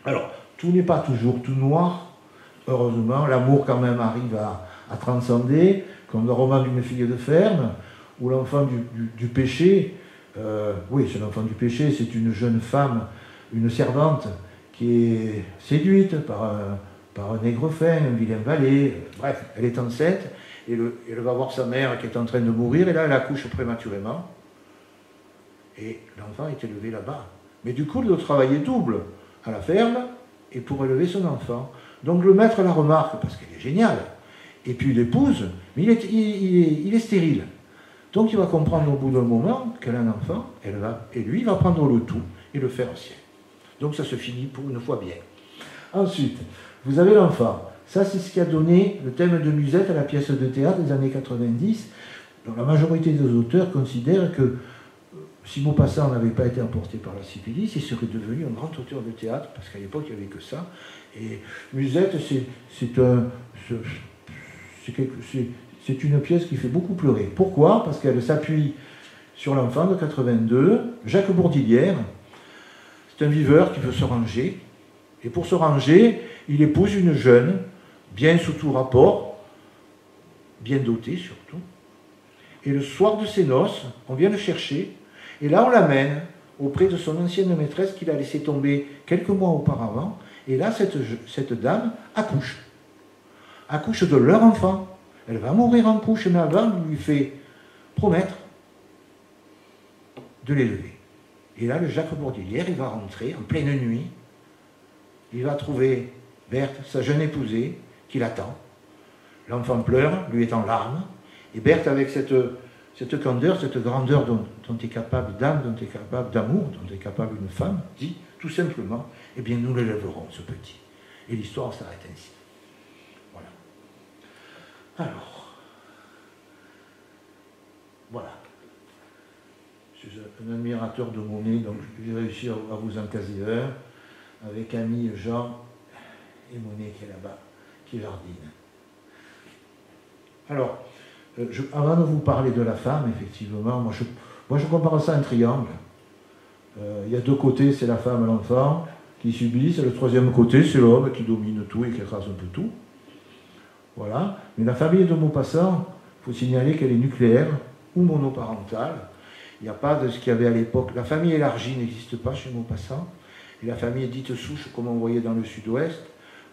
A: Alors, tout n'est pas toujours tout noir, heureusement, l'amour quand même arrive à transcender, comme le roman d'une fille de ferme, ou l'enfant du péché. Oui, c'est l'enfant du péché, c'est une jeune femme, une servante, qui est séduite par un nègre fin, un vilain valet. Bref, elle est enceinte, et elle va voir sa mère qui est en train de mourir, et là, elle accouche prématurément. Et l'enfant est élevé là-bas. Mais du coup, elle doit travailler double à la ferme, et pour élever son enfant. Donc le maître la remarque, parce qu'elle est géniale, et puis il l'épouse, mais il est stérile. Donc il va comprendre au bout d'un moment qu'elle a un enfant, et lui il va prendre le tout et le faire au ciel. Donc ça se finit pour une fois bien. Ensuite, vous avez l'enfant. Ça c'est ce qui a donné le thème de Musette à la pièce de théâtre des années 90. Donc la majorité des auteurs considèrent que si Maupassant n'avait pas été emporté par la syphilis, il serait devenu un grand auteur de théâtre, parce qu'à l'époque il n'y avait que ça. Et Musette, c'est une pièce qui fait beaucoup pleurer. Pourquoi? Parce qu'elle s'appuie sur l'enfant de 82, Jacques Bourdillière. C'est un viveur qui veut se ranger. Et pour se ranger, il épouse une jeune, bien sous tout rapport, bien dotée surtout. Et le soir de ses noces, on vient le chercher, et là on l'amène auprès de son ancienne maîtresse qu'il a laissé tomber quelques mois auparavant. Et là, cette dame accouche. Accouche de leur enfant. Elle va mourir en couche, mais avant, il lui fait promettre de l'élever. Et là, le Jacques Bourdilière, il va rentrer en pleine nuit. Il va trouver Berthe, sa jeune épousée, qui l'attend. L'enfant pleure, lui est en larmes. Et Berthe, avec cette candeur, cette grandeur dont est capable d'âme, dont est capable d'amour, dont est capable une femme, dit tout simplement, eh bien, nous l'élèverons, ce petit. Et l'histoire s'arrête ainsi. Voilà. Alors, voilà. Je suis un admirateur de Monet, donc j'ai réussi à vous en caser un, avec ami Jean et Monet qui est là-bas, qui jardine. Alors, avant de vous parler de la femme, effectivement, moi je compare ça à un triangle. Il y a deux côtés, c'est la femme et l'enfant qui subissent, et le troisième côté, c'est l'homme qui domine tout et qui écrase un peu tout. Voilà. Mais la famille de Maupassant, il faut signaler qu'elle est nucléaire ou monoparentale. Il n'y a pas de ce qu'il y avait à l'époque. La famille élargie n'existe pas chez Maupassant. Et la famille dite souche, comme on voyait dans le sud-ouest,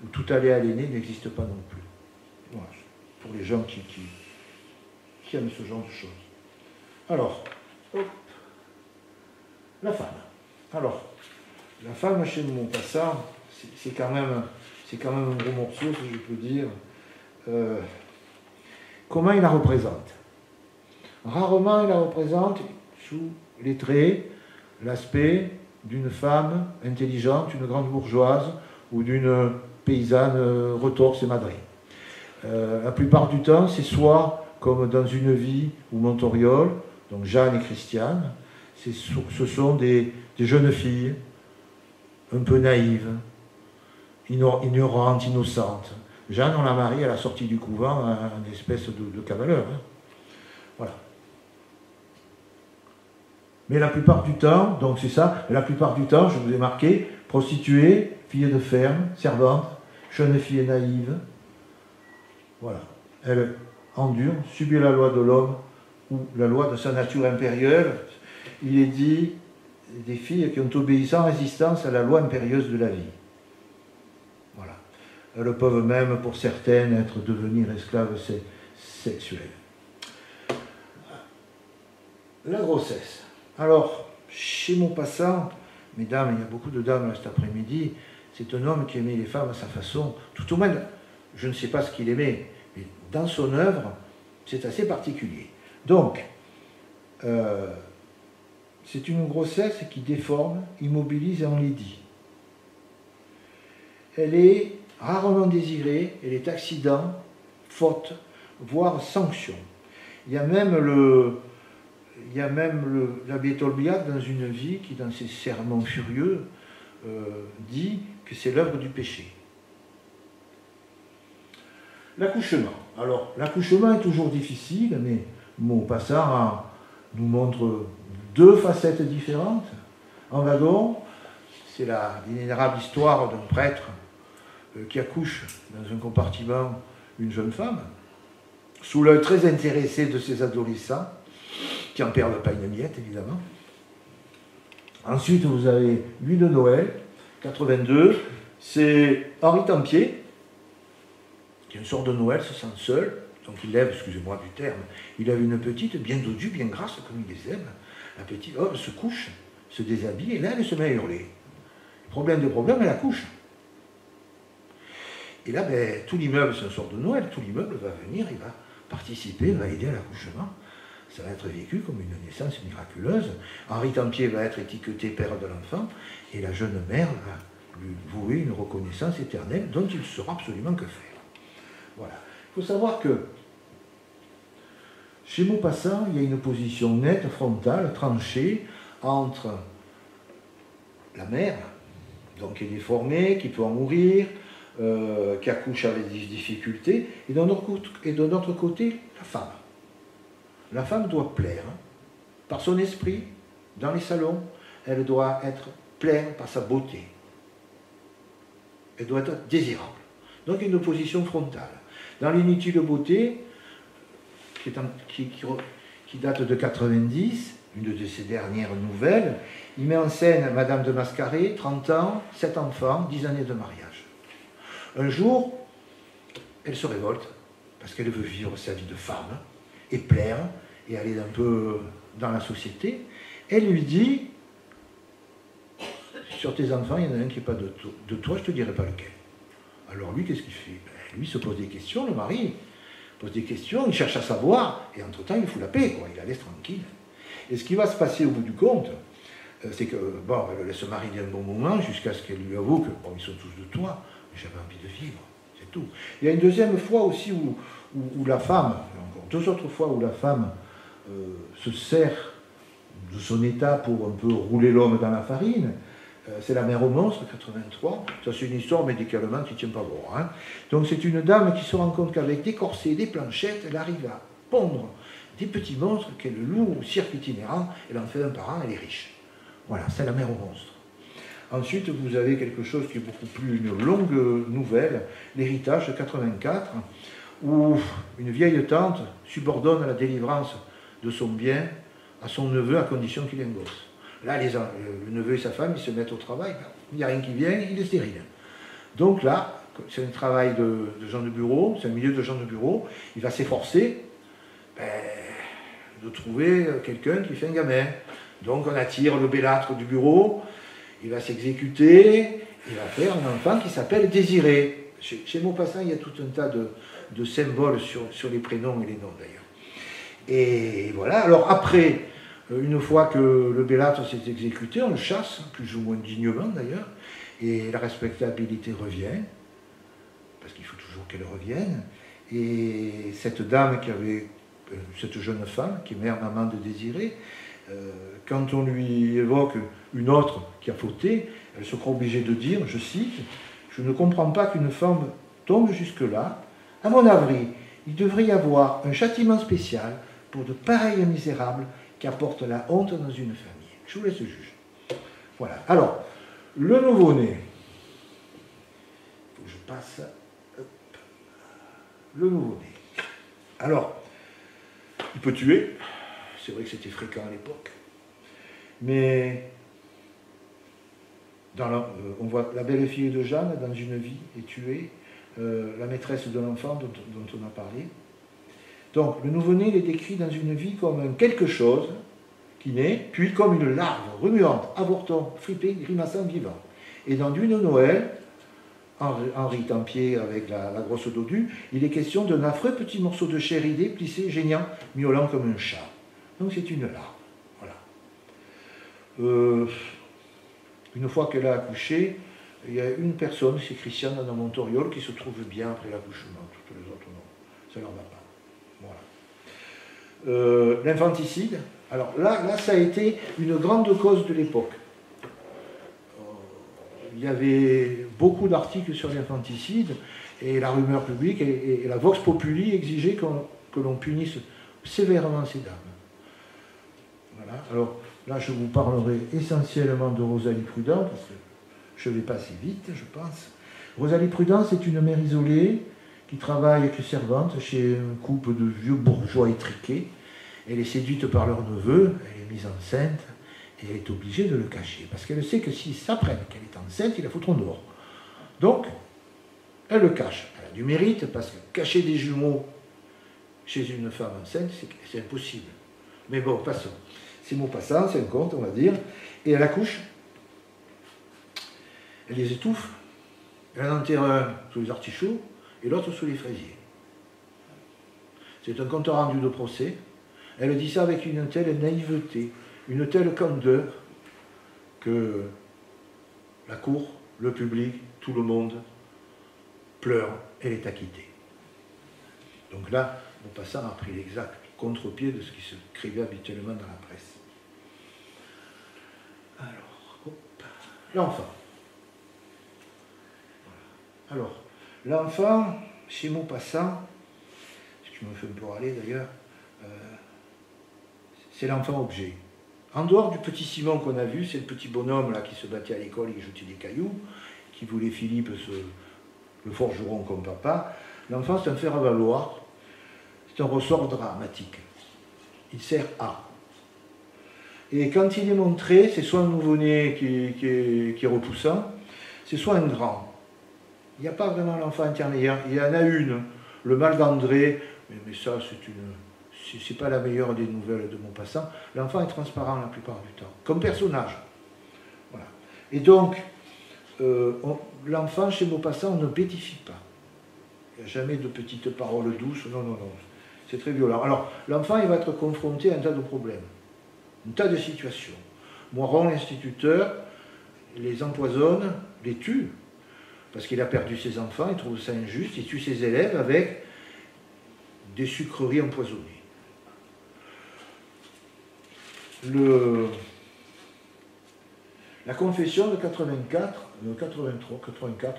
A: où tout allait à l'aîné, n'existe pas non plus. Voilà. Pour les gens qui aiment ce genre de choses. Alors, hop, la femme. Alors, la femme chez Maupassant, c'est quand même un gros morceau, si je peux dire. Comment il la représente? Rarement il la représente sous les traits, l'aspect d'une femme intelligente, une grande bourgeoise ou d'une paysanne retorse et madrée. La plupart du temps, c'est soit comme dans Une vie ou Montoriol, donc Jeanne et Christiane, ce sont des jeunes filles un peu naïves, ignorantes, innocentes. Jeanne, on la marie à la sortie du couvent, une espèce de cavaleur. Hein. Voilà. Mais la plupart du temps, donc c'est ça, la plupart du temps, je vous ai marqué, prostituée, fille de ferme, servante, jeune fille naïve. Voilà. Elle endure, subit la loi de l'homme ou la loi de sa nature impérieuse. Il est dit des filles qui ont obéi sans résistance à la loi impérieuse de la vie. Voilà. Elles peuvent même, pour certaines, être devenir esclaves sexuelles. La grossesse. Alors, chez Maupassant, mesdames, il y a beaucoup de dames là, cet après-midi, c'est un homme qui aimait les femmes à sa façon. Tout au moins, je ne sais pas ce qu'il aimait, mais dans son œuvre, c'est assez particulier. Donc, c'est une grossesse qui déforme, immobilise et enlaidit. Elle est rarement désirée, elle est accident, faute, voire sanction. Il y a même l'abbé Tolbiac dans Une vie qui, dans ses sermons furieux, dit que c'est l'œuvre du péché. L'accouchement. Alors, l'accouchement est toujours difficile, mais Maupassant nous montre deux facettes différentes. En wagon, c'est l'inénarrable histoire d'un prêtre qui accouche dans un compartiment une jeune femme, sous l'œil très intéressé de ses adolescents, qui n'en perdent pas une miette, évidemment. Ensuite, vous avez Nuit de Noël, 82, c'est Henri Tempier, qui est une sorte de Noël, se sent seul, donc il lève, excusez-moi du terme, il lève une petite, bien dodue, bien grasse, comme il les aime. La petite, oh, elle se couche, se déshabille, et là, elle se met à hurler. Problème de problème, elle accouche. Et là, ben, tout l'immeuble, c'est un sort de Noël, tout l'immeuble va venir, il va participer, va aider à l'accouchement. Ça va être vécu comme une naissance miraculeuse. Henri Tempier va être étiqueté père de l'enfant, et la jeune mère va lui vouer une reconnaissance éternelle dont il ne saura absolument que faire. Voilà. Il faut savoir que chez Maupassant, il y a une position nette, frontale, tranchée, entre la mère, donc qui est déformée, qui peut en mourir, qui accouche avec des difficultés, et d'un autre côté, la femme. La femme doit plaire par son esprit, dans les salons, elle doit être pleine par sa beauté. Elle doit être désirable. Donc il y a une opposition frontale. Dans l'Inutile beauté, qui date de 90, une de ses dernières nouvelles, il met en scène Madame de Mascaret, 30 ans, 7 enfants, 10 années de mariage. Un jour, elle se révolte, parce qu'elle veut vivre sa vie de femme, et plaire, et aller un peu dans la société. Elle lui dit, sur tes enfants, il y en a un qui n'est pas de toi, je ne te dirai pas lequel. Alors lui, qu'est-ce qu'il fait? Lui se pose des questions, le mari pose des questions, il cherche à savoir, et entre-temps, il fout la paix, quoi, il la laisse tranquille. Et ce qui va se passer au bout du compte, c'est que, bon, elle le laisse se marier un bon moment, jusqu'à ce qu'elle lui avoue que, bon, ils sont tous de toi, mais j'avais envie de vivre, c'est tout. Il y a une deuxième fois aussi où la femme, encore deux autres fois où la femme se sert de son état pour un peu rouler l'homme dans la farine. C'est La Mer aux monstres, 83. Ça, c'est une histoire médicalement qui ne tient pas droit. Hein. Donc, c'est une dame qui se rend compte qu'avec des corsets, des planchettes, elle arrive à pondre des petits monstres qu'elle loue au cirque itinérant. Elle en fait un par an, elle est riche. Voilà, c'est La Mer aux monstres. Ensuite, vous avez quelque chose qui est beaucoup plus une longue nouvelle, L'Héritage, 84, où une vieille tante subordonne la délivrance de son bien à son neveu à condition qu'il ait un gosse. Là, le neveu et sa femme, ils se mettent au travail, il n'y a rien qui vient, il est stérile. Donc là, c'est un travail de gens de bureau, c'est un milieu de gens de bureau, il va s'efforcer de trouver quelqu'un qui fait un gamin. Donc on attire le bellâtre du bureau, il va s'exécuter, il va faire un enfant qui s'appelle Désiré. Chez Maupassant, il y a tout un tas de symboles sur les prénoms et les noms d'ailleurs. Et voilà, alors après, une fois que le bellâtre s'est exécuté, on le chasse, plus ou moins dignement d'ailleurs, et la respectabilité revient, parce qu'il faut toujours qu'elle revienne, et cette dame qui avait, cette jeune femme, qui est mère maman de Désiré, quand on lui évoque une autre qui a fauté, elle se croit obligée de dire, je cite, « Je ne comprends pas qu'une femme tombe jusque-là. À mon avis, il devrait y avoir un châtiment spécial pour de pareils misérables qui apportent la honte dans une famille. » Je vous laisse juger. Voilà. Alors, le nouveau-né. Il faut que je passe. Hop. Le nouveau-né. Alors, il peut tuer. C'est vrai que c'était fréquent à l'époque. Mais on voit la belle-fille de Jeanne dans Une vie est tuée, la maîtresse de l'enfant dont on a parlé. Donc le nouveau-né il est décrit dans Une vie comme un quelque chose qui naît, puis comme une larve remuante, avorton, fripé, grimaçant, vivant. Et dans Dune Noël, Henri Tempier avec la grosse dodue, il est question d'un affreux petit morceau de chair ridée, plissé, geignant, miaulant comme un chat. Donc c'est une larve. Voilà. Une fois qu'elle a accouché, il y a une personne, c'est Christiane dans Montoriol, qui se trouve bien après l'accouchement. Toutes les autres, non. Ça ne leur va pas. Voilà. L'infanticide. Alors là, ça a été une grande cause de l'époque. Il y avait beaucoup d'articles sur l'infanticide, et la rumeur publique et la vox populi exigeaient que l'on punisse sévèrement ces dames. Voilà. Alors, là, je vous parlerai essentiellement de Rosalie Prudent, parce que je vais passer vite, je pense. Rosalie Prudent, c'est une mère isolée qui travaille avec servante chez un couple de vieux bourgeois étriqués. Elle est séduite par leur neveu, elle est mise enceinte, et elle est obligée de le cacher, parce qu'elle sait que s'ils s'apprennent qu'elle est enceinte, ils la foutront dehors. Donc, elle le cache. Elle a du mérite, parce que cacher des jumeaux chez une femme enceinte, c'est impossible. Mais bon, passons. C'est Maupassant, c'est un conte, on va dire. Et elle accouche, elle les étouffe, elle en enterre un sous les artichauts et l'autre sous les fraisiers. C'est un compte rendu de procès. Elle dit ça avec une telle naïveté, une telle candeur, que la cour, le public, tout le monde pleure, elle est acquittée. Donc là, Maupassant a pris l'exact contre-pied de ce qui se écrivait habituellement dans la presse. Alors, hop, l'enfant. Voilà. Alors, l'enfant, chez Maupassant, ce qui me fait un peu râler d'ailleurs, c'est l'enfant objet. En dehors du petit Simon qu'on a vu, c'est le petit bonhomme là qui se battait à l'école et qui jetait des cailloux, qui voulait Philippe, le forgeron comme papa. L'enfant, c'est un faire-valoir, c'est un ressort dramatique. Il sert à. Et quand il est montré, c'est soit un nouveau-né qui est repoussant, c'est soit un grand. Il n'y a pas vraiment l'enfant intermédiaire. Il y en a une, le mal d'André, mais ça, c'est pas la meilleure des nouvelles de Maupassant. L'enfant est transparent la plupart du temps, comme personnage. Voilà. Et donc, l'enfant chez Maupassant ne pétifie pas. Il n'y a jamais de petites paroles douces, non, non, non. C'est très violent. Alors, l'enfant, il va être confronté à un tas de problèmes, un tas de situations. Moiron, l'instituteur, les empoisonne, les tue, parce qu'il a perdu ses enfants, il trouve ça injuste, il tue ses élèves avec des sucreries empoisonnées. La confession de 84,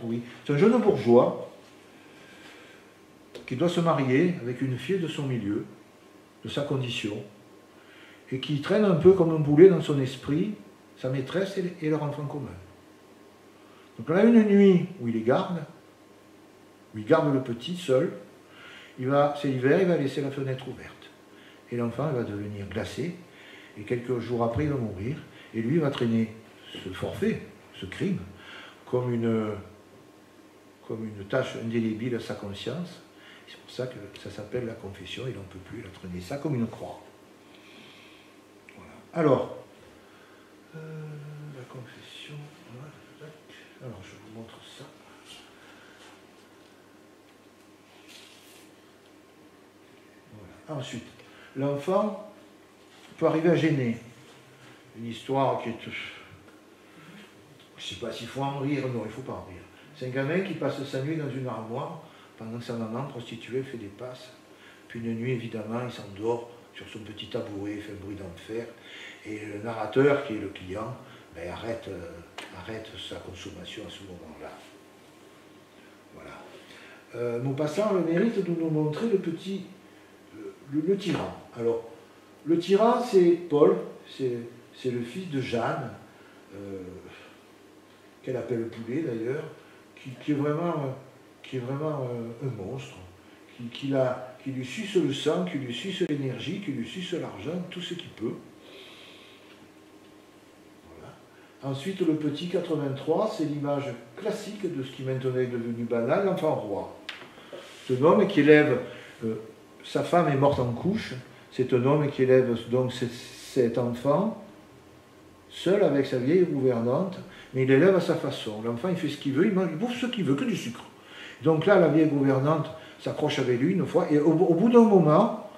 A: oui, c'est un jeune bourgeois qui doit se marier avec une fille de son milieu, de sa condition, et qui traîne un peu comme un boulet dans son esprit sa maîtresse et leur enfant commun. Donc là, une nuit où il les garde, où il garde le petit seul, c'est l'hiver, il va laisser la fenêtre ouverte. Et l'enfant va devenir glacé, et quelques jours après, il va mourir, et lui va traîner ce forfait, ce crime, comme une tâche indélébile à sa conscience. C'est pour ça que ça s'appelle la confession, il n'en peut plus, il a traîné ça comme une croix. Voilà. Alors, la confession, voilà. Alors je vous montre ça. Voilà. Ensuite, l'enfant peut arriver à gêner. Une histoire qui est... Je ne sais pas s'il faut en rire, non, il ne faut pas en rire. C'est un gamin qui passe sa nuit dans une armoire pendant que sa maman prostituée fait des passes. Puis une nuit, évidemment, il s'endort sur son petit tabouret, il fait un bruit d'enfer. Et le narrateur, qui est le client, arrête sa consommation à ce moment-là. Voilà. Maupassant a le mérite de nous montrer le tyran. Alors, le tyran, c'est Paul, c'est le fils de Jeanne, qu'elle appelle le poulet d'ailleurs, qui est vraiment un monstre, qui lui suce le sang, qui lui suce l'énergie, qui lui suce l'argent, tout ce qu'il peut. Voilà. Ensuite, le petit 83, c'est l'image classique de ce qui maintenant est devenu banal, l'enfant roi. C'est un homme qui élève, sa femme est morte en couche, c'est un homme qui élève donc cet enfant, seul avec sa vieille gouvernante, mais il l'élève à sa façon. L'enfant, il fait ce qu'il veut, il mange, il bouffe ce qu'il veut, que du sucre. Donc là, la vieille gouvernante s'accroche avec lui une fois, et au bout d'un moment,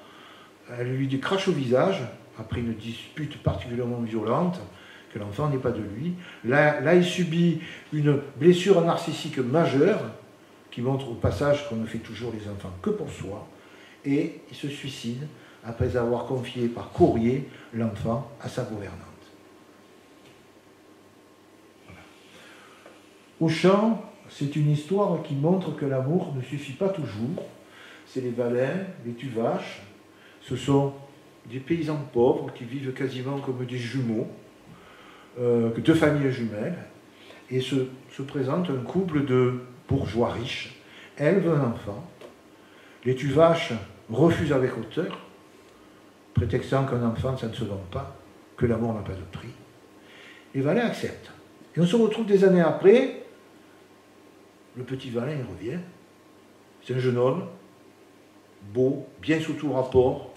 A: elle lui crache au visage, après une dispute particulièrement violente, que l'enfant n'est pas de lui. Là, il subit une blessure narcissique majeure, qui montre au passage qu'on ne fait toujours les enfants que pour soi, et il se suicide après avoir confié par courrier l'enfant à sa gouvernante. Voilà. Auchan, c'est une histoire qui montre que l'amour ne suffit pas toujours. C'est les Valins, les Tuvaches, ce sont des paysans pauvres qui vivent quasiment comme des jumeaux, deux familles jumelles, et se présente un couple de bourgeois riches, élèvent un enfant. Les Tuvaches refusent avec hauteur, prétextant qu'un enfant, ça ne se donne pas, que l'amour n'a pas de prix. Les Valins acceptent. Et on se retrouve des années après, le petit Valin, il revient. C'est un jeune homme, beau, bien sous tout rapport,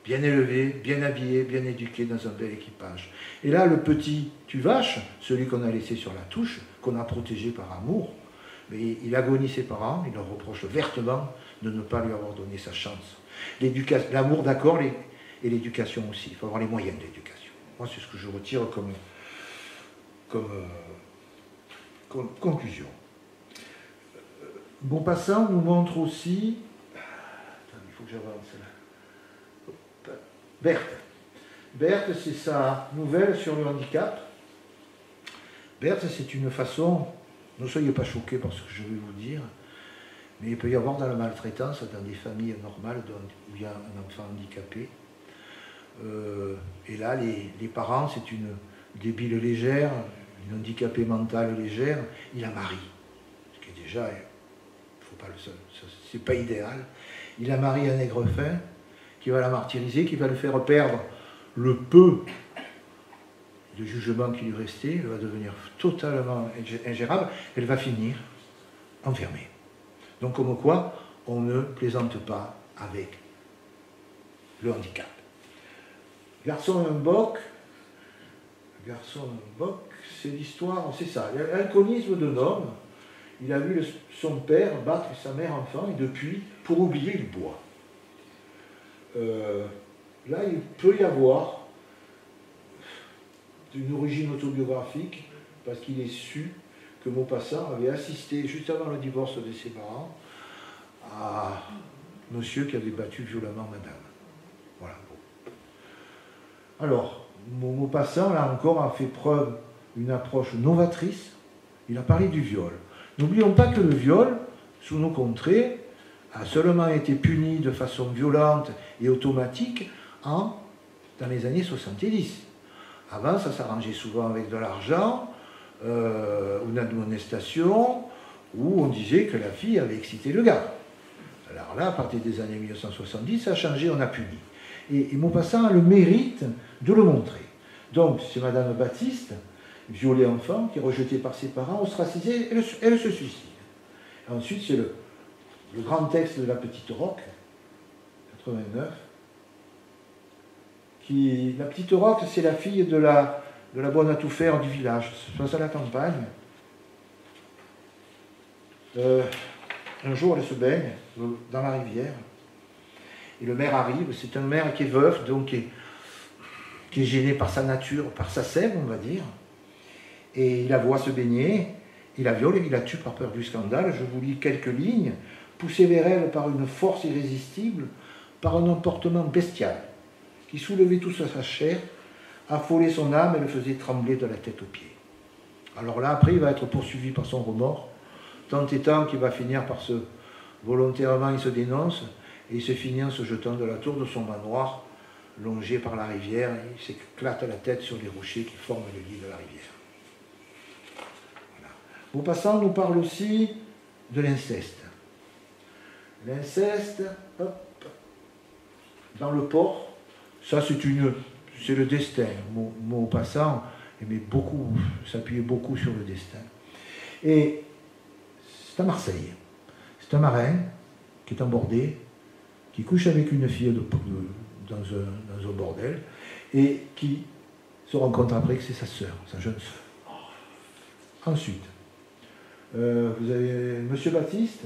A: bien élevé, bien habillé, bien éduqué, dans un bel équipage. Et là, le petit Tuvache, celui qu'on a laissé sur la touche, qu'on a protégé par amour, mais il agonie ses parents, il leur reproche vertement de ne pas lui avoir donné sa chance. L'amour, d'accord, et l'éducation aussi. Il faut avoir les moyens de l'éducation. Moi, c'est ce que je retire comme conclusion. Maupassant nous montre aussi... Attends, il faut que j'avance là. Berthe. Berthe, c'est sa nouvelle sur le handicap. Berthe, c'est une façon... Ne soyez pas choqués par ce que je vais vous dire, mais il peut y avoir dans la maltraitance, dans des familles normales où il y a un enfant handicapé. Et là, les parents, c'est une débile légère, une handicapée mentale légère, il la marie. Ce qui est déjà, c'est pas idéal. Il la marie à un nègre fin, qui va la martyriser, qui va le faire perdre le peu de jugement qui lui restait, elle va devenir totalement ingérable, elle va finir enfermée. Donc comme quoi, on ne plaisante pas avec le handicap. Garçon un boc, c'est l'histoire, c'est ça, l'alcoolisme d'un homme. Il a vu son père battre sa mère enfant et depuis, pour oublier, il boit. Là, il peut y avoir une origine autobiographique parce qu'il est su que Maupassant avait assisté, juste avant le divorce de ses parents, à monsieur qui avait battu violemment madame. Voilà. Alors, Maupassant, là encore, a fait preuve d'une approche novatrice. Il a parlé du viol. N'oublions pas que le viol, sous nos contrées, a seulement été puni de façon violente et automatique dans les années 70. Avant, ça s'arrangeait souvent avec de l'argent, une admonestation, où on disait que la fille avait excité le gars. Alors là, à partir des années 1970, ça a changé, on a puni. Et Maupassant a le mérite de le montrer. Donc, c'est Madame Baptiste, violée enfant, qui est rejetée par ses parents, ostracisée, elle se suicide. Et ensuite, c'est le grand texte de La Petite Roque, 89, la Petite Roque, c'est la fille de la bonne à tout faire du village, ça se passe à la campagne. Un jour, elle se baigne dans la rivière, et le maire arrive, c'est un maire qui est veuf, donc qui est gêné par sa nature, par sa sève, on va dire, et il la voit se baigner, il la viole et il la tue par peur du scandale. Je vous lis quelques lignes. Poussé vers elle par une force irrésistible, par un emportement bestial, qui soulevait toute sa chair, affolait son âme et le faisait trembler de la tête aux pieds. Alors là, après, il va être poursuivi par son remords, tant et tant qu'il va finir par volontairement, il se dénonce, et il se finit en se jetant de la tour de son manoir, longé par la rivière, et il s'éclate la tête sur les rochers qui forment le lit de la rivière. Voilà. Maupassant nous parle aussi de l'inceste. L'inceste, dans le port, ça c'est le destin. Maupassant s'appuyait beaucoup sur le destin. Et c'est à Marseille. C'est un marin qui est embordé, qui couche avec une fille dans un bordel, et qui se rend compte après que c'est sa sœur, sa jeune sœur. Ensuite, vous avez Monsieur Baptiste,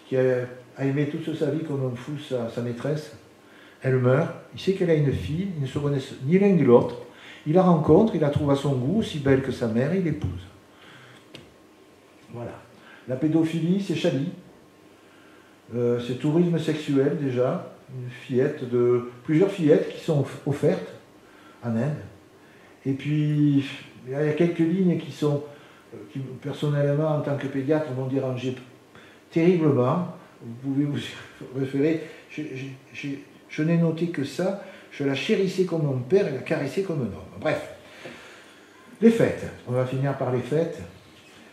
A: qui a aimé toute sa vie comme un fou sa maîtresse. Elle meurt, il sait qu'elle a une fille, ils ne se connaissent ni l'un ni l'autre. Il la rencontre, il la trouve à son goût, aussi belle que sa mère, et il l'épouse. Voilà. La pédophilie, c'est Chali. C'est tourisme sexuel déjà. Plusieurs fillettes qui sont offertes en Inde. Et puis, il y a quelques lignes qui personnellement, en tant que pédiatre, m'ont dérangé terriblement. Vous pouvez vous référer. Je n'ai noté que ça. Je la chérissais comme mon père et la caressais comme un homme. Bref. Les fêtes. On va finir par les fêtes.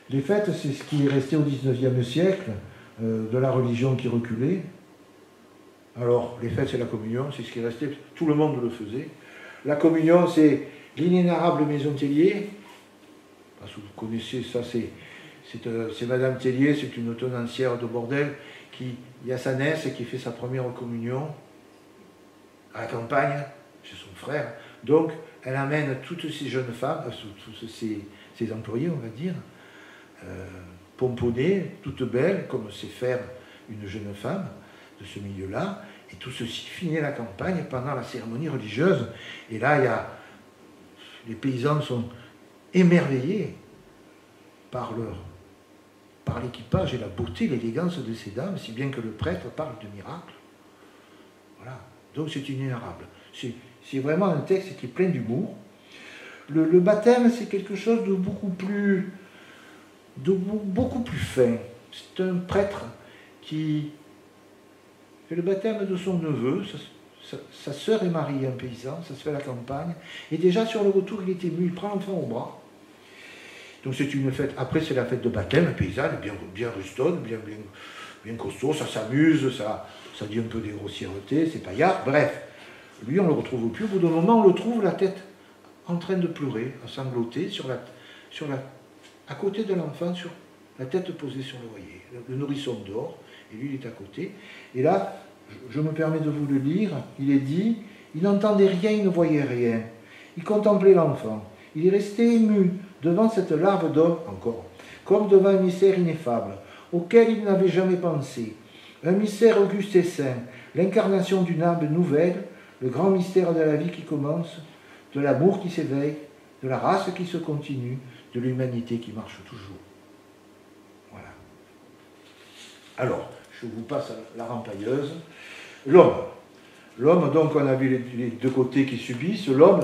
A: Les fêtes, c'est ce qui est resté au XIXe siècle, de la religion qui reculait. Alors, les fêtes, c'est la communion, c'est ce qui est resté. Tout le monde le faisait. La communion, c'est l'inénarrable maison Tellier. Parce que vous connaissez ça, c'est Madame Tellier, c'est une tenancière de bordel qui y a sa nièce et qui fait sa première communion à la campagne, chez son frère. Donc, elle amène toutes ces jeunes femmes, tous ces employés, on va dire, pomponnées, toutes belles, comme sait faire une jeune femme de ce milieu-là. Et tout ceci finit à la campagne pendant la cérémonie religieuse. Et là, les paysans sont émerveillés par l'équipage et la beauté, l'élégance de ces dames, si bien que le prêtre parle de miracle. Voilà. Donc c'est inénarrable. C'est vraiment un texte qui est plein d'humour. Le baptême, c'est quelque chose de beaucoup plus fin. C'est un prêtre qui fait le baptême de son neveu. Sa sœur est mariée, un paysan, ça se fait à la campagne. Et déjà sur le retour, il est ému, il prend l'enfant au bras. Donc c'est une fête. Après, c'est la fête de baptême, un paysan, bien rustonne, bien costaud, ça s'amuse, ça dit un peu des grossièretés, c'est paillard. Bref, lui, on ne le retrouve plus. Au bout d'un moment, on le trouve la tête en train de pleurer, à sangloter, à côté de l'enfant, sur la tête posée sur l'oreiller. Le nourrisson dort, et lui, il est à côté. Et là, je me permets de vous le lire, il est dit, il n'entendait rien, il ne voyait rien. Il contemplait l'enfant. Il est resté ému devant cette larve d'homme, encore, comme devant un mystère ineffable, auquel il n'avait jamais pensé. Un mystère auguste et saint, l'incarnation d'une âme nouvelle, le grand mystère de la vie qui commence, de l'amour qui s'éveille, de la race qui se continue, de l'humanité qui marche toujours. Voilà. Alors, je vous passe la rempailleuse. L'homme. L'homme, donc, on a vu les deux côtés qui subissent. L'homme,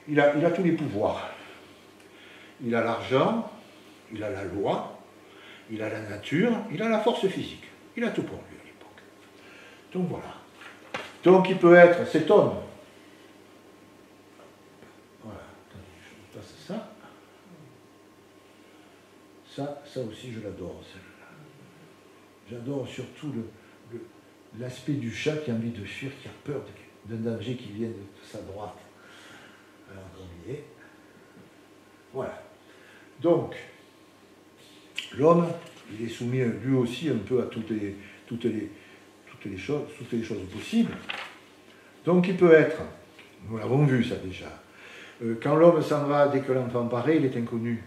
A: il a tous les pouvoirs. Il a l'argent, il a la loi, il a la nature, il a la force physique. Il a tout pour lui à l'époque. Donc voilà. Donc il peut être cet homme. Voilà. Je passe ça. Ça aussi je l'adore, celle-là. J'adore surtout l'aspect du chat qui a envie de fuir, qui a peur d'un danger qui vient de sa droite. Alors, vous voyez. Voilà. Donc, l'homme, il est soumis lui aussi un peu à toutes les choses possibles. Donc il peut être, nous l'avons vu ça déjà, quand l'homme s'en va dès que l'enfant paraît, il est inconnu,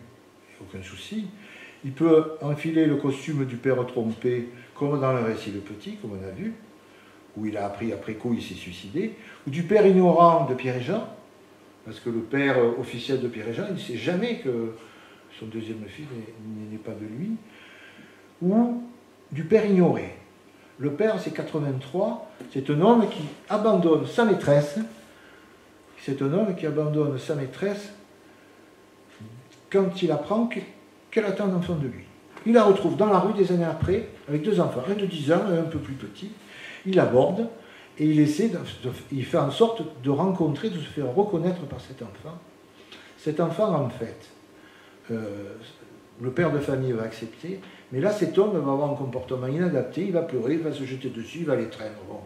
A: aucun souci. Il peut enfiler le costume du père trompé, comme dans le récit Le Petit, comme on a vu, où il a appris après coup, il s'est suicidé, ou du père ignorant de Pierre et Jean, parce que le père officiel de Pierre et Jean, il ne sait jamais que son deuxième fils n'est pas de lui, ou du père ignoré. Le père, c'est 83, c'est un homme qui abandonne sa maîtresse, quand il apprend qu'elle attend un enfant de lui. Il la retrouve dans la rue des années après, avec deux enfants, un de 10 ans et un peu plus petit. Il l'aborde et il fait en sorte de rencontrer, de se faire reconnaître par cet enfant. Cet enfant, en fait, le père de famille va accepter, mais là, cet homme va avoir un comportement inadapté, il va pleurer, il va se jeter dessus, il va l'étreindre. Bon.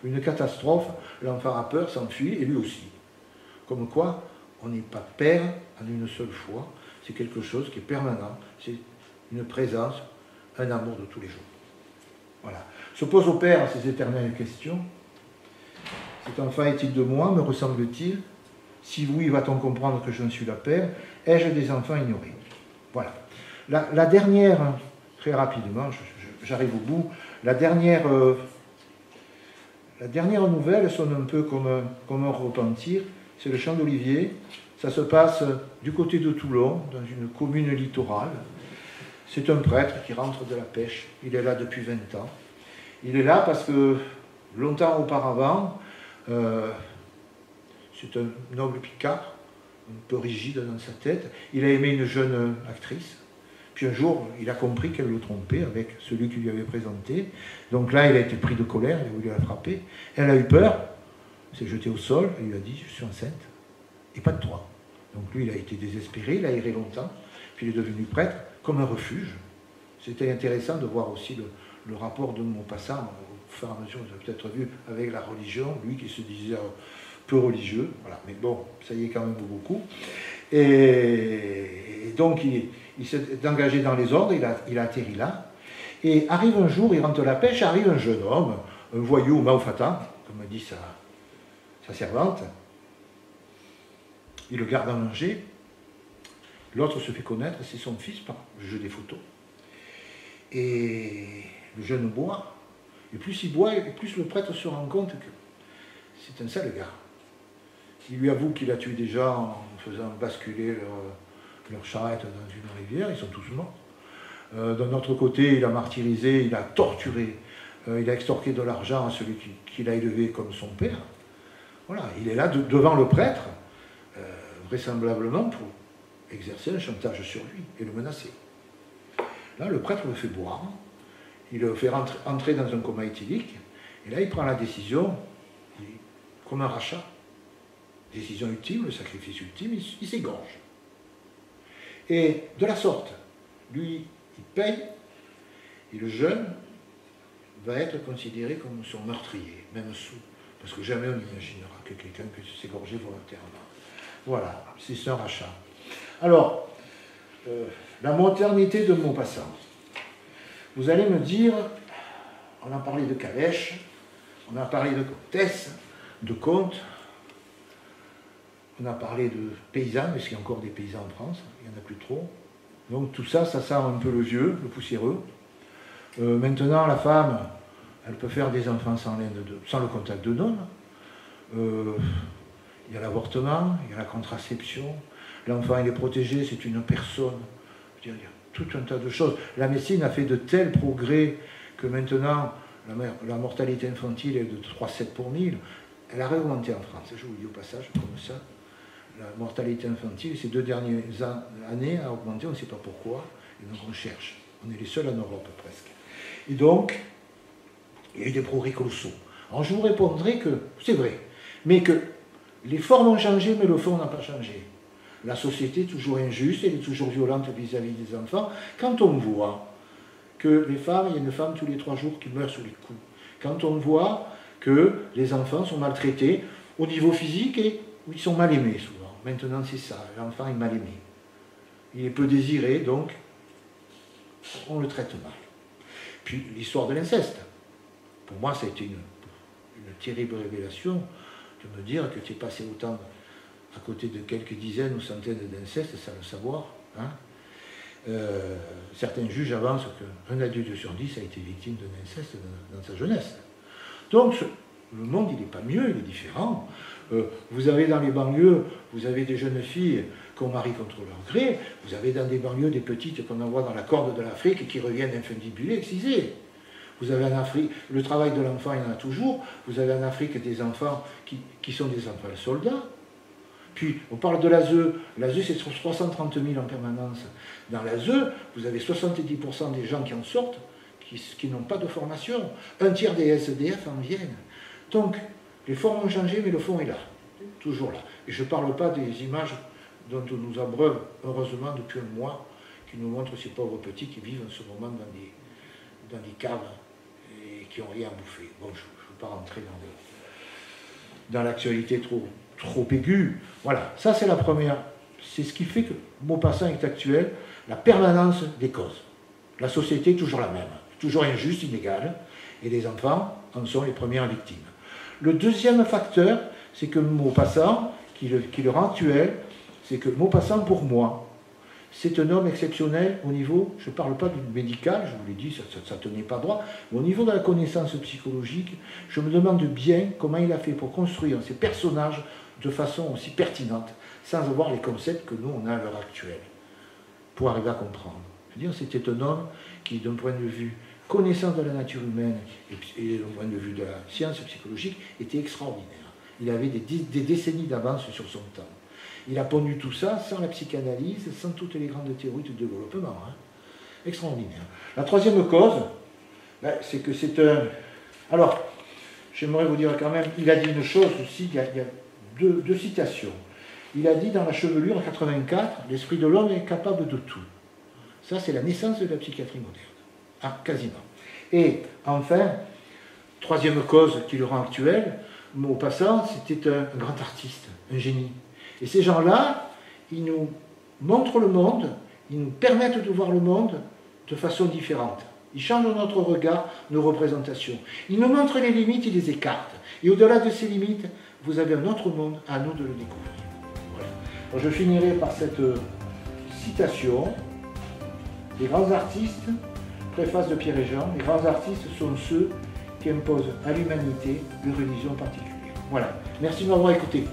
A: Une catastrophe, l'enfant a peur, s'enfuit, et lui aussi. Comme quoi, on n'est pas père en une seule fois, c'est quelque chose qui est permanent, c'est une présence, un amour de tous les jours. Voilà. Se pose au père ces éternelles questions. Cet enfant est-il de moi? Me ressemble-t-il? Si oui, va-t-on comprendre que je ne suis la père? Ai-je des enfants ignorés? Voilà. La dernière, très rapidement, j'arrive au bout, la dernière nouvelle sonne un peu comme un repentir, c'est le champ d'Olivier. Ça se passe du côté de Toulon, dans une commune littorale. C'est un prêtre qui rentre de la pêche, il est là depuis 20 ans. Il est là parce que, longtemps auparavant, c'est un noble picard, un peu rigide dans sa tête, il a aimé une jeune actrice. Puis un jour, il a compris qu'elle le trompait avec celui qui lui avait présenté. Donc là, il a été pris de colère, il a voulu la frapper. Elle a eu peur, s'est jetée au sol, et il lui a dit, je suis enceinte, et pas de toi. Donc lui, il a été désespéré, il a erré longtemps, puis il est devenu prêtre, comme un refuge. C'était intéressant de voir aussi le rapport de Maupassant, au fur et à mesure, vous avez peut-être vu, avec la religion, lui qui se disait peu religieux, voilà. Mais bon, ça y est quand même beaucoup. Et donc, il s'est engagé dans les ordres, il a atterri là, et arrive un jour, il rentre de la pêche, arrive un jeune homme, un voyou malfaitant, comme a dit sa servante, il le garde à manger, l'autre se fait connaître, c'est son fils par le jeu des photos, et le jeune boit, et plus il boit, et plus le prêtre se rend compte que c'est un sale gars. Il lui avoue qu'il a tué des gens en faisant basculer leur charrette dans une rivière, ils sont tous morts. D'un autre côté, il a martyrisé, il a torturé, il a extorqué de l'argent à celui qu'il a élevé comme son père. Voilà, il est là devant le prêtre, vraisemblablement pour exercer un chantage sur lui et le menacer. Là, le prêtre le fait boire, il le fait entrer dans un coma éthylique, et là, il prend la décision, comme un rachat. Décision ultime, le sacrifice ultime, il s'égorge. Et de la sorte, lui, il paye, et le jeune va être considéré comme son meurtrier, même sous, parce que jamais on n'imaginera que quelqu'un puisse s'égorger volontairement. Voilà, c'est un rachat. Alors, la modernité de Maupassant. Vous allez me dire, on a parlé de calèche, on a parlé de comtesse, de comte, on a parlé de paysans, est-ce qu'il y a encore des paysans en France? Il n'y en a plus trop. Donc tout ça, ça sent un peu le vieux, le poussiéreux. Maintenant, la femme, elle peut faire des enfants sans le contact de l'homme. Il y a l'avortement, il y a la contraception. L'enfant, il est protégé, c'est une personne. Je veux dire, il y a tout un tas de choses. La médecine a fait de tels progrès que maintenant, la mortalité infantile est de 3,7 pour 1000. Elle a remonté en France, je vous le dis au passage, comme ça. La mortalité infantile, ces 2 dernières années, a augmenté, on ne sait pas pourquoi, et donc on cherche. On est les seuls en Europe, presque. Et donc, il y a eu des progrès colossaux. Alors je vous répondrai que, c'est vrai, mais que les formes ont changé, mais le fond n'a pas changé. La société est toujours injuste, elle est toujours violente vis-à-vis des enfants. Quand on voit que les femmes, il y a une femme tous les 3 jours qui meurt sous les coups. Quand on voit que les enfants sont maltraités au niveau physique et ils sont mal aimés souvent. Maintenant c'est ça, l'enfant est mal aimé. Il est peu désiré, donc on le traite mal. Puis l'histoire de l'inceste. Pour moi, ça a été une terrible révélation de me dire que tu es passé autant à côté de quelques dizaines ou centaines d'incestes sans le savoir. Hein. Certains juges avancent qu'un adulte sur 10 a été victime d'un inceste dans sa jeunesse. Donc, le monde, il n'est pas mieux, il est différent. Vous avez dans les banlieues, vous avez des jeunes filles qu'on marie contre leur gré, vous avez dans des banlieues des petites qu'on envoie dans la corde de l'Afrique et qui reviennent infundibulées, excisées. Vous avez en Afrique, le travail de l'enfant, il y en a toujours. Vous avez en Afrique des enfants qui sont des enfants soldats. Puis, on parle de l'ASE. L'ASE, c'est sur 330 000 en permanence. Dans l'ASE, vous avez 70% des gens qui en sortent qui n'ont pas de formation. Un tiers des SDF en viennent. Donc, les formes ont changé, mais le fond est là. Toujours là. Et je ne parle pas des images dont on nous abreuve, heureusement, depuis un mois, qui nous montrent ces pauvres petits qui vivent en ce moment dans des caves et qui n'ont rien à bouffer. Bon, je ne veux pas rentrer dans l'actualité trop aiguë. Voilà, ça c'est la première. C'est ce qui fait que Maupassant est actuel, la permanence des causes. La société est toujours la même, toujours injuste, inégale, et les enfants en sont les premières victimes. Le deuxième facteur, c'est que Maupassant, qui le rend actuel, c'est que Maupassant, pour moi, c'est un homme exceptionnel au niveau, je ne parle pas du médical, je vous l'ai dit, ça ne tenait pas droit, mais au niveau de la connaissance psychologique, je me demande bien comment il a fait pour construire ces personnages de façon aussi pertinente, sans avoir les concepts que nous, on a à l'heure actuelle, pour arriver à comprendre. Je veux dire, c'était un homme qui, d'un point de vue connaissance de la nature humaine et d'un point de vue de la science psychologique, était extraordinaire. Il avait des décennies d'avance sur son temps. Il a pondu tout ça sans la psychanalyse, sans toutes les grandes théories de développement. Hein. Extraordinaire. La troisième cause, c'est que c'est un... Alors, j'aimerais vous dire quand même, il a dit une chose aussi, il y a deux citations. Il a dit dans La chevelure, en 84, l'esprit de l'homme est capable de tout. Ça, c'est la naissance de la psychiatrie moderne. Ah, quasiment. Et enfin, troisième cause qui le rend actuel, Maupassant, c'était un grand artiste, un génie. Et ces gens-là, ils nous montrent le monde, ils nous permettent de voir le monde de façon différente. Ils changent notre regard, nos représentations. Ils nous montrent les limites, ils les écartent. Et au-delà de ces limites, vous avez un autre monde, à nous de le découvrir. Voilà. Alors je finirai par cette citation. Les grands artistes, préface de Pierre et Jean, les grands artistes sont ceux qui imposent à l'humanité une religion particulière. Voilà. Merci de m'avoir écouté.